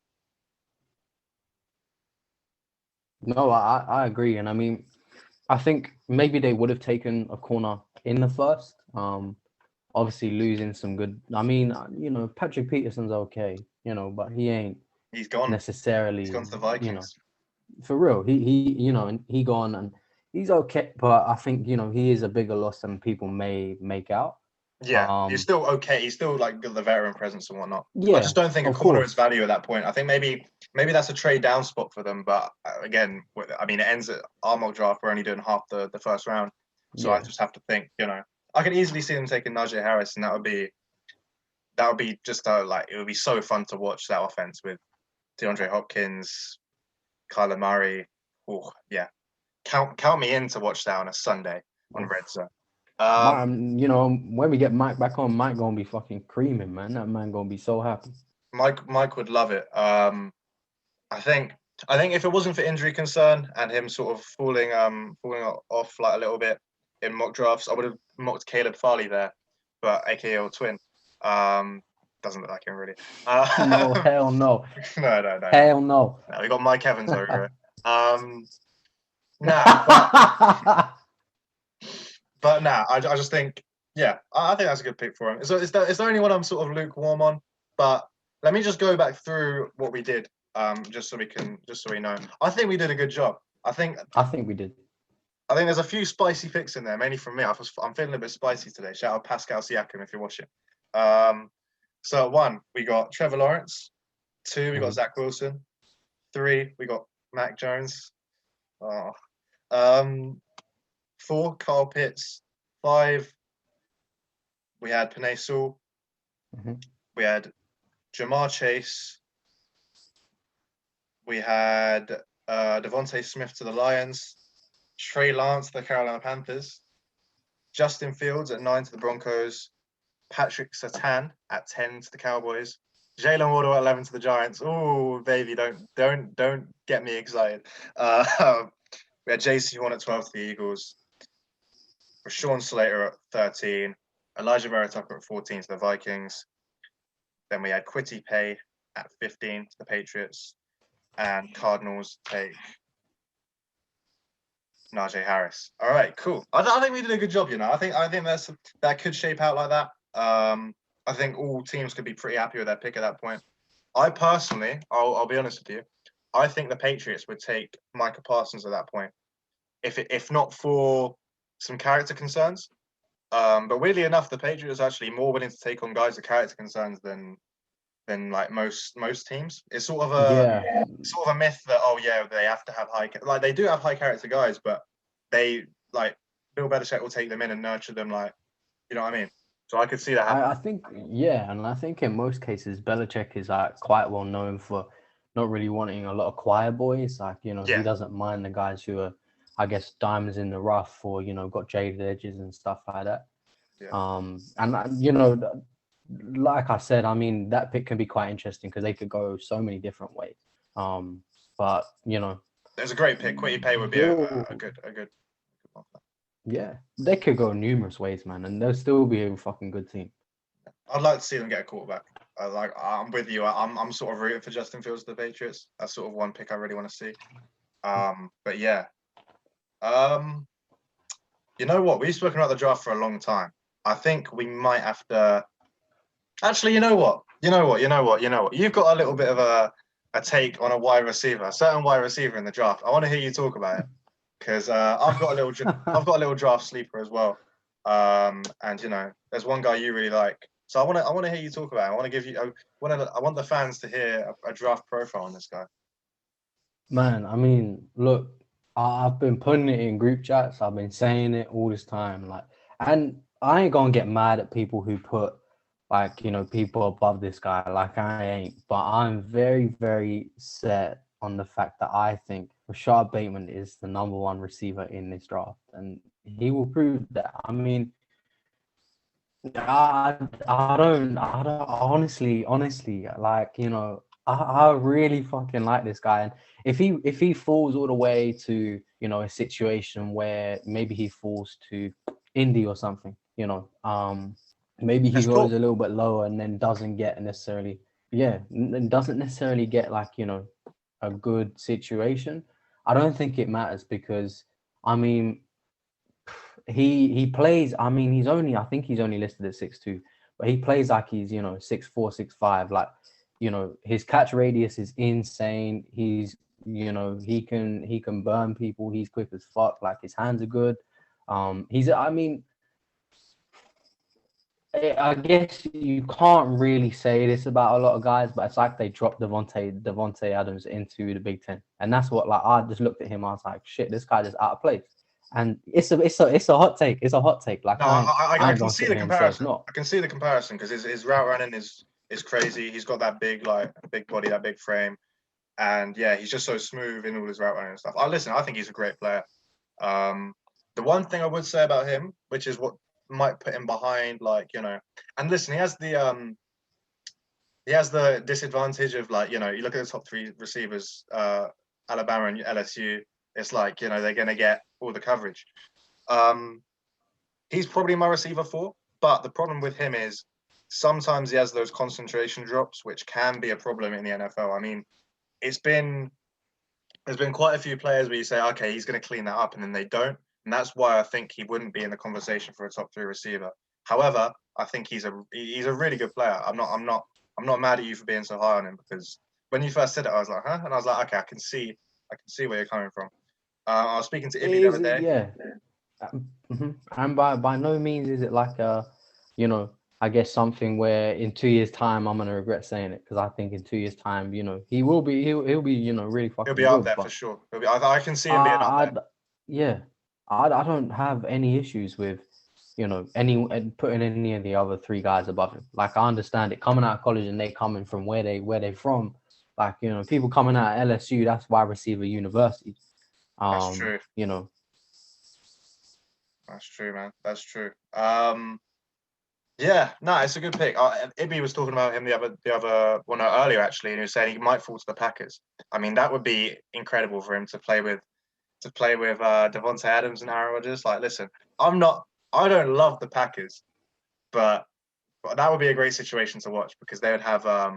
No, I agree, and I mean, I think maybe they would have taken a corner in the first. Obviously losing some good. I mean, Patrick Peterson's okay, but he ain't He's gone. necessarily. He's gone to the Vikings. For real, and he gone and he's okay, but I think he is a bigger loss than people may make out. Yeah, he's still okay. He's still like the veteran presence and whatnot. Yeah, I just don't think a of corner course. is value at that point. I think maybe that's a trade down spot for them. But again, I mean, it ends at our mock draft. We're only doing half the first round, so I just have to think. I can easily see them taking Najee Harris, and that would be just like it would be so fun to watch that offense with DeAndre Hopkins, Kyler Murray. Oh yeah, count me in to watch that on a Sunday on Red Zone. When we get Mike back on, Mike gonna be fucking creaming, man. That man gonna be so happy. Mike would love it. I think if it wasn't for injury concern and him sort of falling off like a little bit in mock drafts, I would have mocked Caleb Farley there, but AKA twin. Doesn't look like him really. No, hell no. No. Hell no. No, we got Mike Evans over here. Nah, but nah, I just think, yeah, I think that's a good pick for him. So is there anyone I'm sort of lukewarm on? But let me just go back through what we did, just so we know. I think we did a good job. I think we did. I think there's a few spicy picks in there, mainly from me. I'm feeling a bit spicy today. Shout out Pascal Siakam if you're watching. So 1, we got Trevor Lawrence. 2, we got Zach Wilson. 3, we got Mac Jones. 4, Kyle Pitts. 5, we had Panay Sewell. We had Jamar Chase. We had Devontae Smith to the Lions. Trey Lance to the Carolina Panthers. Justin Fields at 9 to the Broncos. Patrick Surtain at 10 to the Cowboys. Jalen Waddle at 11 to the Giants. Oh, baby, don't get me excited. We had JC Horn at 12 to the Eagles. Rashawn Slater at 13. Elijah Vera Tucker at 14 to the Vikings. Then we had Quitty Pay at 15 to the Patriots, and Cardinals take Najee Harris. All right, cool. I think we did a good job. I think that could shape out like that. I think all teams could be pretty happy with their pick at that point. I personally, I'll be honest with you, I think the Patriots would take Micah Parsons at that point, if not for some character concerns. But weirdly enough, the Patriots are actually more willing to take on guys with character concerns than like most teams. It's sort of a myth that they have to have they do have high character guys, but they Bill Belichick will take them in and nurture them, you know what I mean. So I could see that happen. I think and I think in most cases Belichick is quite well known for not really wanting a lot of choir boys. He doesn't mind the guys who are, I guess, diamonds in the rough, or got jaded edges and stuff like that. Yeah. And like I said, I mean, that pick can be quite interesting because they could go so many different ways. But there's a great pick. Quitty Pay would be a good one. Yeah, they could go numerous ways, man, and they'll still be a fucking good team. I'd like to see them get a quarterback. I'm with you. I'm sort of rooting for Justin Fields to the Patriots. That's sort of one pick I really want to see. But yeah. You know what? We've spoken about the draft for a long time. I think we might have to. Actually, you know what? You've got a little bit of a take on a certain wide receiver in the draft. I want to hear you talk about it because I've got a little draft sleeper as well. And there's one guy you really like. So I want to hear you talk about it. I want to give you. I want the fans to hear a draft profile on this guy. Man, I mean, look, I've been putting it in group chats. I've been saying it all this time, and I ain't gonna get mad at people who put people above this guy. I ain't, but I'm very, very set on the fact that I think Rashad Bateman is the number one receiver in this draft, and he will prove that. I mean, I don't honestly, I really fucking like this guy. And if he falls all the way to, a situation where maybe he falls to Indy or something, maybe he goes a little bit lower and then doesn't get necessarily, and doesn't necessarily get a good situation. I don't think it matters because, I mean, he plays. I mean, I think he's only listed at 6'2", but he plays like he's 6'4", 6'5". His catch radius is insane. He's he can burn people. He's quick as fuck. His hands are good. I guess you can't really say this about a lot of guys, but it's like they dropped Devontae Adams into the Big Ten, and that's what I just looked at him. I was like, shit, this guy just out of place. And it's a hot take. It's a hot take. I can see the comparison. I can see the comparison because his route running is crazy. He's got that big body, that big frame, and yeah, he's just so smooth in all his route running and stuff. I think he's a great player. The one thing I would say about him, which is what might put him behind, and listen, he has the disadvantage of you look at the top three receivers, Alabama and LSU. It's they're going to get all the coverage. He's probably my receiver 4, but the problem with him is sometimes he has those concentration drops, which can be a problem in the NFL. I mean, there's been quite a few players where you say, okay, he's going to clean that up, and then they don't, and that's why I think he wouldn't be in the conversation for a top 3 receiver. However, I think he's a really good player. I'm not mad at you for being so high on him because when you first said it, I was like, huh, and I was like, okay, I can see where you're coming from. I was speaking to Ibby the other day. Yeah. And by no means is it I guess something where in 2 years' time I'm gonna regret saying it, because I think in 2 years' time, he will be he'll be really fucking. He'll be up there for sure. I can see him being up there. Yeah, I don't have any issues with putting any of the other 3 guys above him. I understand it coming out of college and they coming from where they're from. People coming out of LSU, that's wide receiver university. That's true. That's true, man. That's true. Yeah, no, it's a good pick. Ibby was talking about him earlier actually, and he was saying he might fall to the Packers. I mean, that would be incredible for him to play with Devontae Adams and Aaron Rodgers. Listen, I don't love the Packers, but But that would be a great situation to watch because they would have. I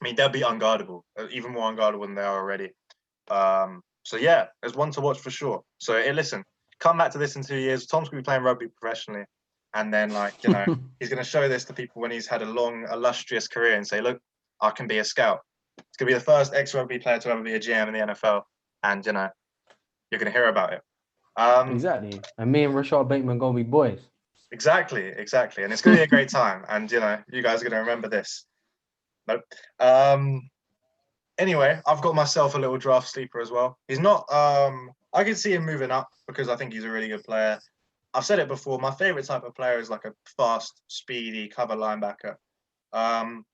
mean, they'll be unguardable, even more unguardable than they are already. So yeah, there's one to watch for sure. So listen, come back to this in 2 years. Tom's gonna be playing rugby professionally, and then he's gonna show this to people when he's had a long, illustrious career and say, look, I can be a scout. It's gonna be the first ex-rugby player to ever be a GM in the NFL, and you're gonna hear about it. Exactly. And me and Rashad Bateman gonna be boys. Exactly, and it's gonna be a great time, and you guys are gonna remember this. Nope. Anyway, I've got myself a little draft sleeper as well. He's not. I can see him moving up because I think he's a really good player. I've said it before. My favorite type of player is like a fast, speedy cover linebacker. Um,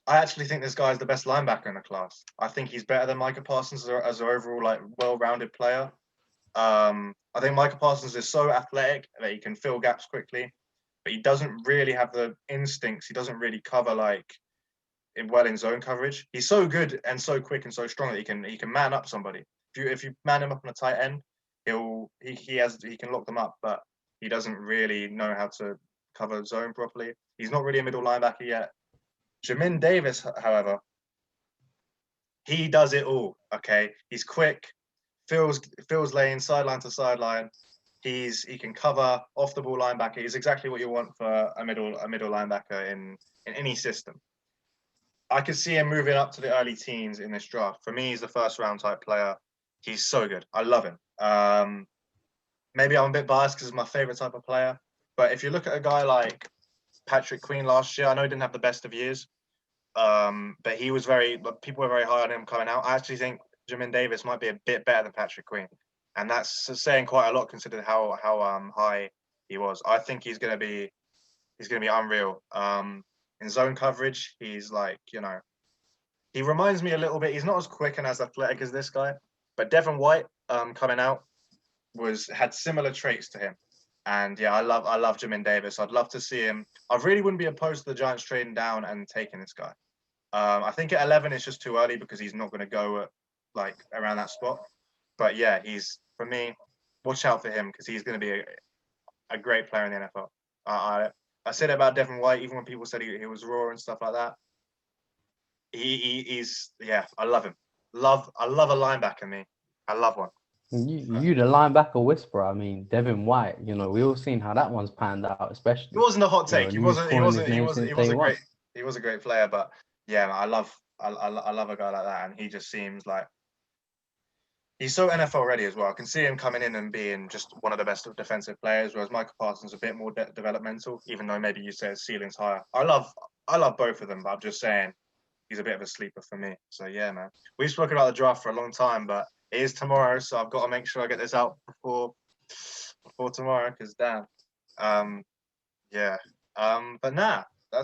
I actually think this guy is the best linebacker in the class. I think he's better than Micah Parsons as an overall well-rounded player. I think Micah Parsons is so athletic that he can fill gaps quickly, but he doesn't really have the instincts. He doesn't really cover in zone coverage. He's so good and so quick and so strong that he can man up somebody. If you man him up on a tight end, he can lock them up, but he doesn't really know how to cover zone properly. He's not really a middle linebacker yet. Jamin Davis, however, he does it all. Okay, he's quick, fills lane, sideline to sideline. He can cover off the ball linebacker. He's exactly what you want for a middle linebacker in any system. I could see him moving up to the early teens in this draft. For me, he's the first round type player. He's so good. I love him. Maybe I'm a bit biased because he's my favorite type of player. But if you look at a guy like Patrick Queen last year, I know he didn't have the best of years, but people were very high on him coming out. I actually think Jamin Davis might be a bit better than Patrick Queen, and that's saying quite a lot considering how high he was. I think he's gonna be unreal. In zone coverage, he's he reminds me a little bit. He's not as quick and as athletic as this guy, but Devin White coming out had similar traits to him. And yeah, I love Jamin Davis. I'd love to see him. I really wouldn't be opposed to the Giants trading down and taking this guy. I think at 11 it's just too early because he's not going to go at around that spot. But yeah, for me. Watch out for him because he's going to be a great player in the NFL. I said about Devin White even when people said he was raw and stuff like that. He's I love him. I love a linebacker. Me, I love one. You the linebacker whisperer. I mean, Devin White. We all seen how that one's panned out, especially. It wasn't a hot take. He was a great player, but yeah, I love a guy like that, and he just seems like he's so NFL ready as well. I can see him coming in and being just one of the best defensive players, whereas Michael Parsons is a bit more developmental, even though maybe you say his ceiling's higher. I love both of them, but I'm just saying he's a bit of a sleeper for me. So yeah, man. We've spoken about the draft for a long time, but it is tomorrow, so I've got to make sure I get this out before tomorrow, because damn. But nah, I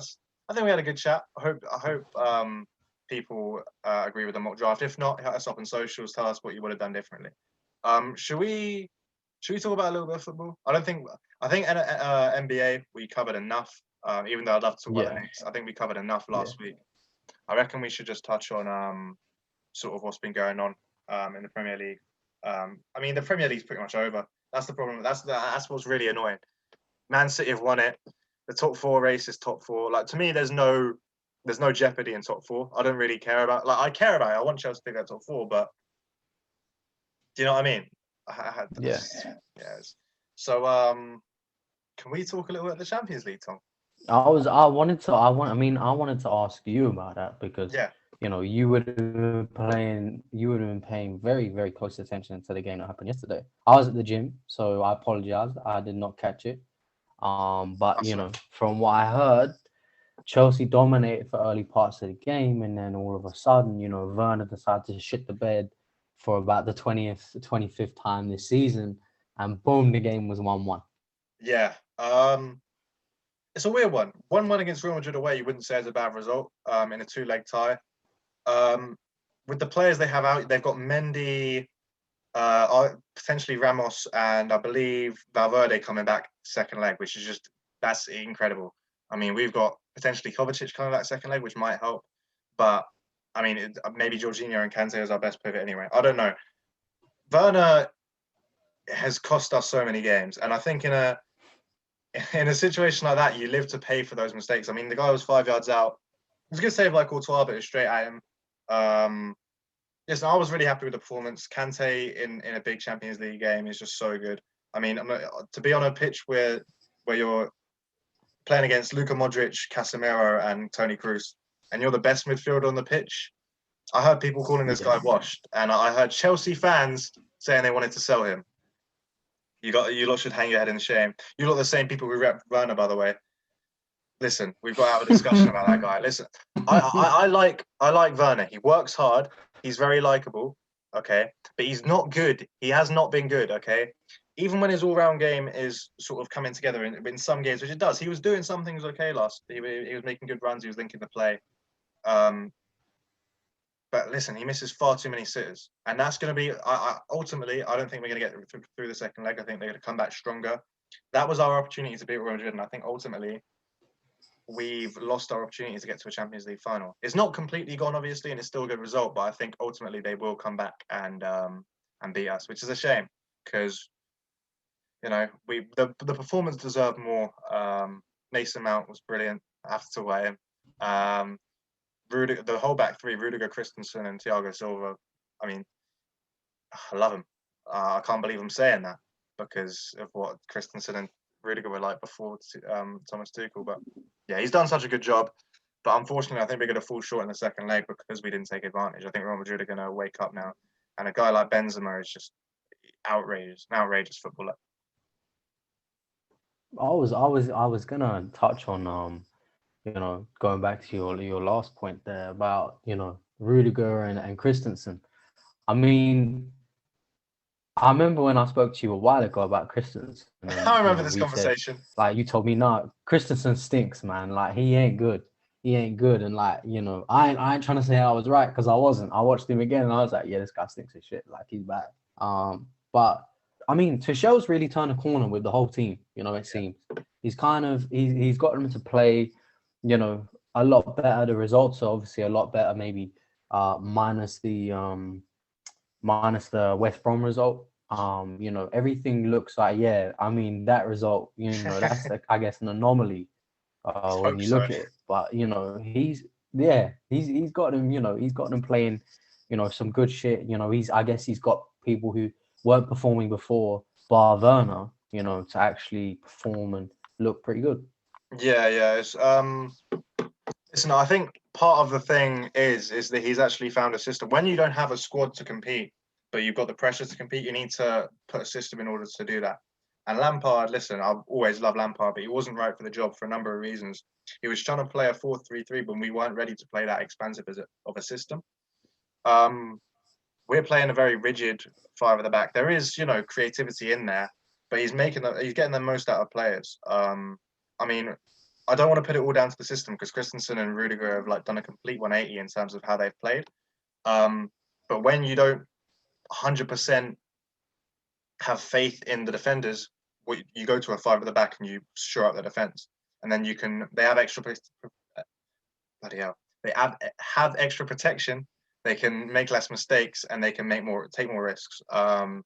think we had a good chat. I hope people agree with the mock draft. If not, hit us up on socials. Tell us what you would have done differently. Should we talk about a little bit of football? I think NBA we covered enough. Even though I'd love to talk about the Knicks, I think we covered enough last week. I reckon we should just touch on sort of what's been going on in the Premier League. I mean, the Premier League's pretty much over. That's the problem. That's what's really annoying. Man City have won it. The top four race is top four. Like, to me, there's no jeopardy in top four. I don't really care about. I care about it. I want Chelsea to get top four, but do you know what I mean? Yeah. So, can we talk a little bit about the Champions League, Tom? I wanted to ask you about that because you would have been paying very, very close attention to the game that happened yesterday. I was at the gym, so I apologize. I did not catch it. But from what I heard, Chelsea dominated for early parts of the game, and then all of a sudden, Werner decided to shit the bed for about the 25th time this season, and boom, the game was 1-1. Yeah. It's a weird one. 1-1 against Real Madrid away, you wouldn't say is a bad result in a two-leg tie. With the players they have out, they've got Mendy, potentially Ramos, and I believe Valverde coming back second leg, which is that's incredible. I mean, we've got potentially Kovacic coming back second leg, which might help. But, I mean, maybe Jorginho and Kante is our best pivot anyway. I don't know. Werner has cost us so many games. And I think in in a situation like that, you live to pay for those mistakes. I mean, the guy was 5 yards out. It was a good save like Courtois, but it was straight at him. Listen, I was really happy with the performance. Kante in a big Champions League game is just so good. I mean, to be on a pitch where you're playing against Luka Modric, Casemiro, and Toni Kroos, and you're the best midfielder on the pitch. I heard people calling this guy washed, and I heard Chelsea fans saying they wanted to sell him. You lot should hang your head in shame. You lot the same people who rep Werner, by the way. Listen, we've got to have a discussion about that guy. Listen, I like Werner. He works hard. He's very likable. Okay, but he's not good. He has not been good. Okay, even when his all-round game is sort of coming together in some games, which it does. He was doing some things okay last. He was making good runs. He was linking the play. But listen, he misses far too many sitters, and that's going to be. Ultimately, I don't think we're going to get through the second leg. I think they're going to come back stronger. That was our opportunity to beat Real Madrid, and I think ultimately we've lost our opportunity to get to a Champions League final. It's not completely gone, obviously, and it's still a good result. But I think ultimately they will come back and beat us, which is a shame because the performance deserved more. Mason Mount was brilliant. I have to talk about him. Rudiger, the whole back three, Rudiger, Christensen, and Thiago Silva. I mean, I love him. I can't believe I'm saying that because of what Christensen and Rudiger were like before Thomas Tuchel. But yeah, he's done such a good job. But unfortunately, I think we're going to fall short in the second leg because we didn't take advantage. I think Real Madrid are going to wake up now. And a guy like Benzema is just outrageous, an outrageous footballer. I was gonna touch on going back to your last point there about Rudiger and Christensen. I mean, I remember when I spoke to you a while ago about Christensen. And, I remember this conversation. You told me, no, Christensen stinks, man. Like, he ain't good. He ain't good. And I ain't trying to say I was right because I wasn't. I watched him again and I was like, yeah, this guy stinks as shit. Like, he's bad. But I mean, Tuchel's really turned a corner with the whole team. It seems he's he's got them to play, a lot better. The results are obviously a lot better, maybe minus the West Brom result. Everything looks like, I mean, that result, that's I guess an anomaly when you look at it. But he's got them, he's got them playing, some good shit. I guess he's got people who weren't performing before, bar Werner, to actually perform and look pretty good. Yeah. It's, listen, I think part of the thing is that he's actually found a system. When you don't have a squad to compete, but you've got the pressure to compete, you need to put a system in order to do that. And Lampard, listen, I've always loved Lampard, but he wasn't right for the job for a number of reasons. He was trying to play a 4-3-3, but we weren't ready to play that expansive of a system. We're playing a very rigid five at the back. There is, creativity in there, but he's getting the most out of players. I mean, I don't want to put it all down to the system because Christensen and Rudiger have done a complete 180 in terms of how they've played. But when you don't 100% have faith in the defenders, you go to a five at the back and you shore up the defense, and then they have extra bloody hell. They have extra protection. They can make less mistakes and they can take more risks. And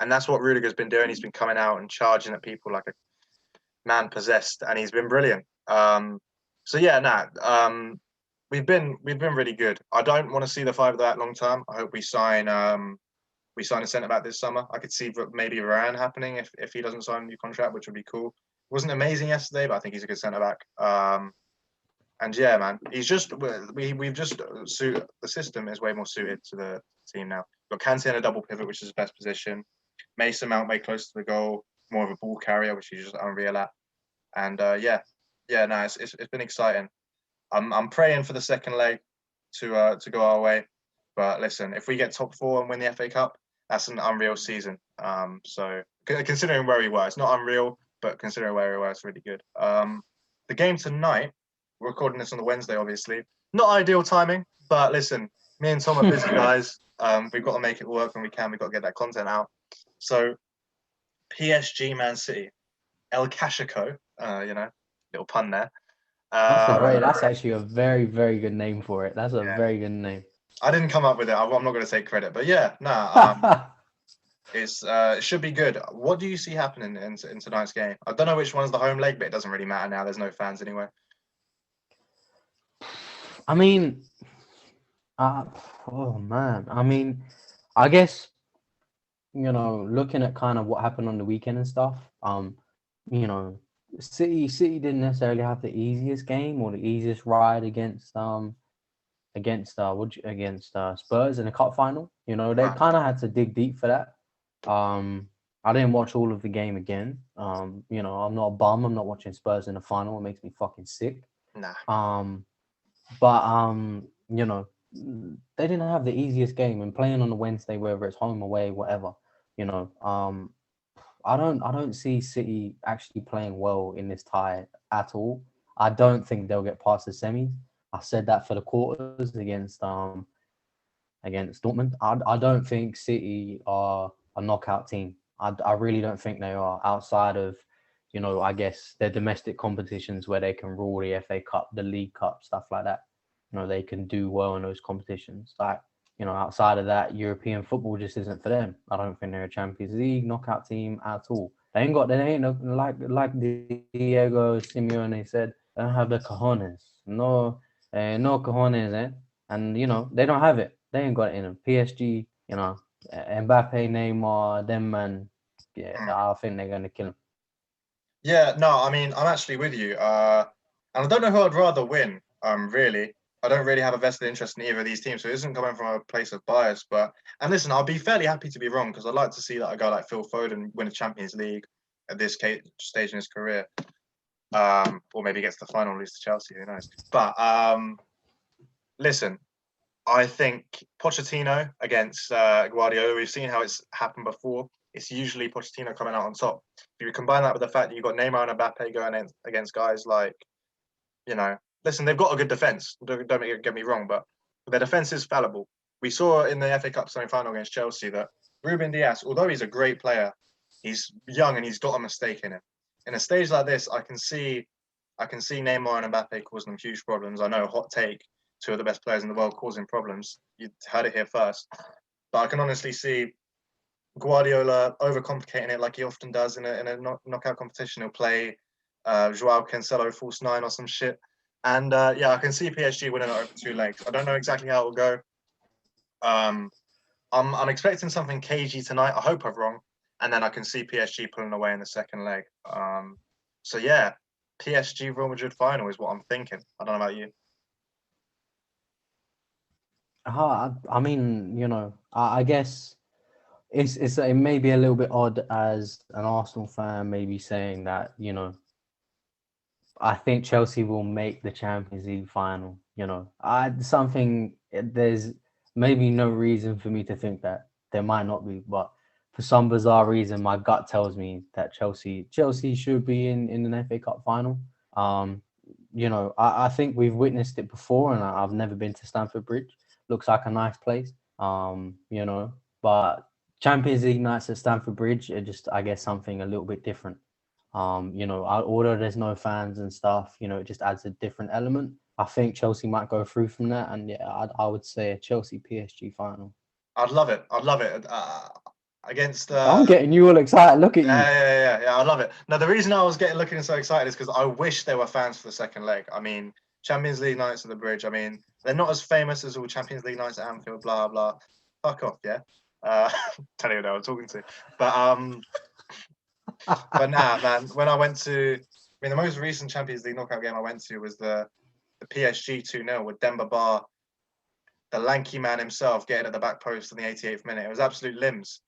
that's what Rudiger's been doing. He's been coming out and charging at people like a man possessed, and he's been brilliant. We've been really good. I don't want to see the five of that long term. I hope we sign a centre back this summer. I could see maybe Varane happening if he doesn't sign a new contract, which would be cool. Wasn't amazing yesterday, but I think he's a good centre back. And yeah, man, we've just the system is way more suited to the team now. We've got Kante in a double pivot, which is his best position. Mason Mount way close to the goal, more of a ball carrier, which he's just unreal at. And it's been exciting. I'm praying for the second leg to go our way. But listen, if we get top four and win the FA Cup, that's an unreal season. So considering where we were, it's not unreal, but considering where we were, it's really good. The game tonight, we're recording this on the Wednesday, obviously. Not ideal timing, but listen, me and Tom are busy guys. We've got to make it work when we can. We've got to get that content out. So PSG Man City, El Clasico, little pun there. That's actually a very, very good name for it. That's a very good name. I didn't come up with it. I'm not going to take credit, but yeah, It should be good. What do you see happening in tonight's game? I don't know which one's the home leg, but it doesn't really matter now. There's no fans anyway. I mean, uh, oh man. I mean, I guess looking at kind of what happened on the weekend and stuff. You know, City didn't necessarily have the easiest game or the easiest ride against Spurs in the cup final. They Right. kind of had to dig deep for that. I didn't watch all of the game again. I'm not a bum. I'm not watching Spurs in the final. It makes me fucking sick. Nah. But they didn't have the easiest game, and playing on a Wednesday, whether it's home, away, whatever. You know, I don't see City actually playing well in this tie at all. I don't think they'll get past the semis. I said that for the quarters against Dortmund. I don't think City are a knockout team. I really don't think they are, outside of, I guess their domestic competitions where they can rule the FA Cup, the League Cup, stuff like that. They can do well in those competitions. Like, outside of that, European football just isn't for them. I don't think they're a Champions League knockout team at all. They ain't like Diego Simeone said, they don't have the cojones. No cojones, eh? And they don't have it. They ain't got it in them. PSG, Mbappe, Neymar, them man, yeah, Mm. I think they're gonna kill him. Yeah, no, I mean, I'm actually with you. And I don't know who I'd rather win. Really, I don't really have a vested interest in either of these teams, so it isn't coming from a place of bias. And listen, I'll be fairly happy to be wrong because I'd like to see that a guy like Phil Foden win a Champions League at this stage in his career. Or maybe gets to the final, lose to Chelsea, who knows? But listen, I think Pochettino against Guardiola, we've seen how it's happened before. It's usually Pochettino coming out on top. If you combine that with the fact that you've got Neymar and Mbappe going against guys like, listen, they've got a good defense. Don't get me wrong, but their defense is fallible. We saw in the FA Cup semi-final against Chelsea that Ruben Dias, although he's a great player, he's young and he's got a mistake in him. In a stage like this, I can see Neymar and Mbappe causing them huge problems. I know, hot take, two of the best players in the world causing problems. You heard it here first. But I can honestly see Guardiola overcomplicating it like he often does in a knockout competition. He'll play Joao Cancelo false nine or some shit. And I can see PSG winning it over two legs. I don't know exactly how it will go. I'm expecting something cagey tonight. I hope I'm wrong. And then I can see PSG pulling away in the second leg. So yeah, PSG Real Madrid final is what I'm thinking. I don't know about you. I mean, I guess it may be a little bit odd as an Arsenal fan, maybe saying that, I think Chelsea will make the Champions League final. There's maybe no reason for me to think that. There might not be, but for some bizarre reason, my gut tells me that Chelsea should be in an FA Cup final. I think we've witnessed it before, and I've never been to Stamford Bridge. Looks like a nice place. But Champions League nights at Stamford Bridge are just, I guess, something a little bit different. Although there's no fans and stuff, it just adds a different element. I think Chelsea might go through from that, and yeah, I would say a Chelsea PSG final. I'd love it. Against. I'm getting you all excited. Look at you. Yeah. I love it. Now, the reason I was looking so excited is because I wish there were fans for the second leg. I mean, Champions League nights at the Bridge. I mean, they're not as famous as all Champions League nights at Anfield. Blah blah. Fuck off, yeah. Tell you what I'm talking to, but nah, man. When I went to, the most recent Champions League knockout game I went to was the PSG 2-0 with Demba Ba, the lanky man himself, getting at the back post in the 88th minute. It was absolute limbs.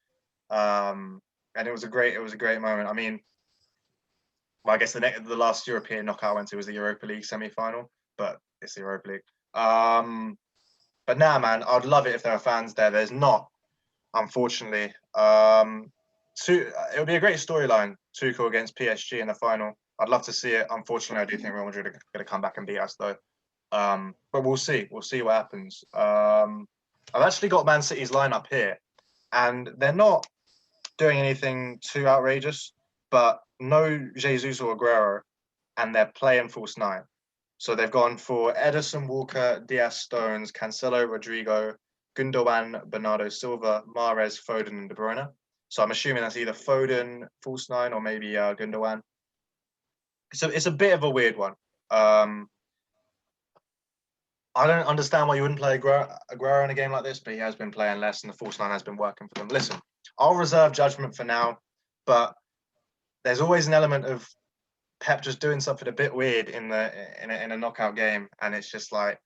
And it was a great moment. I mean, well, I guess the last European knockout I went to was the Europa League semi-final, but it's the Europa League. But nah, man, I'd love it if there are fans there. There's not, unfortunately. It would be a great storyline, Tuchel against PSG in the final. I'd love to see it. Unfortunately, I do think Real Madrid are going to come back and beat us, though. But we'll see. We'll see what happens. I've actually got Man City's lineup here, and they're not doing anything too outrageous, but no Jesus or Aguero, and they're playing false nine. So they've gone for Ederson, Walker, Diaz, Stones, Cancelo, Rodrigo, Gundogan, Bernardo Silva, Mahrez, Foden, and De Bruyne. So I'm assuming that's either Foden, false nine, or maybe Gundogan. So it's a bit of a weird one. I don't understand why you wouldn't play Aguero in a game like this, but he has been playing less, and the false nine has been working for them. Listen, I'll reserve judgment for now, but there's always an element of Pep just doing something a bit weird in a knockout game, and it's just like,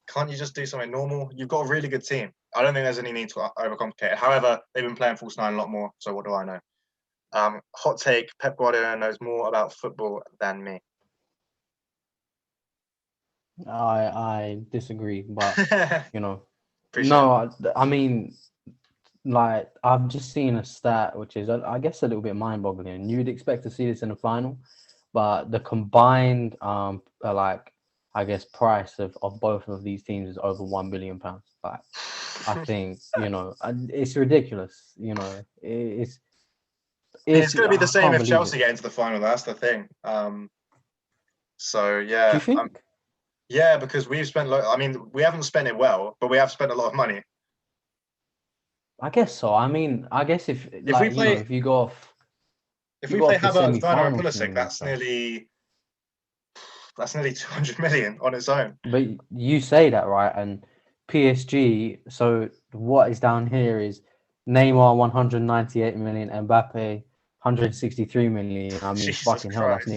can't you just do something normal? You've got a really good team. I don't think there's any need to overcomplicate it. However, they've been playing false nine a lot more, so what do I know? Hot take: Pep Guardiola knows more about football than me. I disagree, but you know, Appreciate it. I mean, like I've just seen a stat which is, I guess, a little bit mind-boggling. You'd expect to see this in the final, but the combined like, I guess, price of both of these teams is over £1 billion. Like, I think, it's ridiculous. It's It's going to be the I same can't if believe Chelsea it. get into the final. That's the thing. So Do you yeah, think? yeah, because we've spent. I mean, we haven't spent it well, but we have spent a lot of money. I guess so. I mean, I guess if, If we like, play, if you go off, if we play the Havertz, Werner, and semi-final Pulisic, team and stuff. that's nearly 200 million on its own. But you say that, right? And PSG, so what is down here is Neymar 198 million, Mbappe 163 million. I mean, Jesus fucking hell, Christ,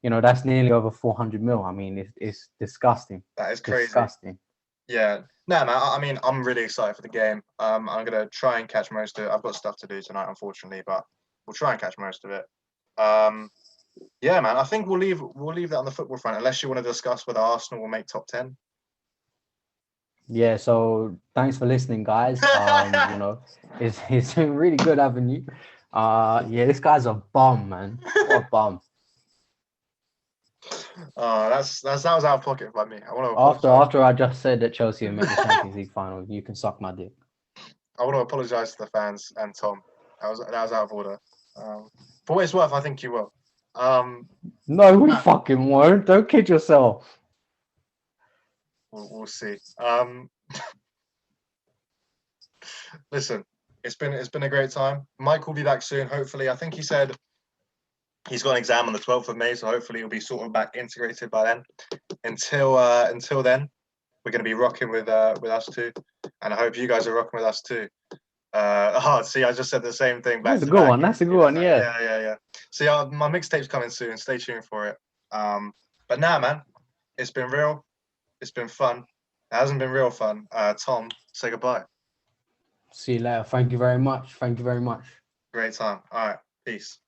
that's nearly over 400 mil. I mean, it's disgusting. that is crazy. Disgusting. Yeah, no, man. I mean, I'm really excited for the game. I'm gonna try and catch most of it. I've got stuff to do tonight, unfortunately, but we'll try and catch most of it. Yeah, man. I think we'll leave that on the football front, unless you want to discuss whether Arsenal will make top 10. Yeah, so thanks for listening, guys. It's been really good having you. Yeah, this guy's a bum, man. What a bum. That was out of pocket by me. I want to apologize. After I just said that Chelsea will make the Champions League final, you can suck my dick. I want to apologize to the fans and Tom. That was out of order. For what it's worth, I think you will. No, we fucking won't. Don't kid yourself. We'll see. Listen, it's been a great time. Mike will be back soon. Hopefully, I think he said he's got an exam on the 12th of May, so hopefully he'll be sort of back integrated by then. Until then, we're going to be rocking with us too, and I hope you guys are rocking with us too. See, I just said the same thing back That's a to good back. one. That's a good one. Yeah. Yeah. See, my mixtape's coming soon. Stay tuned for it. But now, man, it's been real. It's been fun. It hasn't been real fun. Tom, say goodbye. See you later. Thank you very much. Thank you very much. Great time. All right. Peace.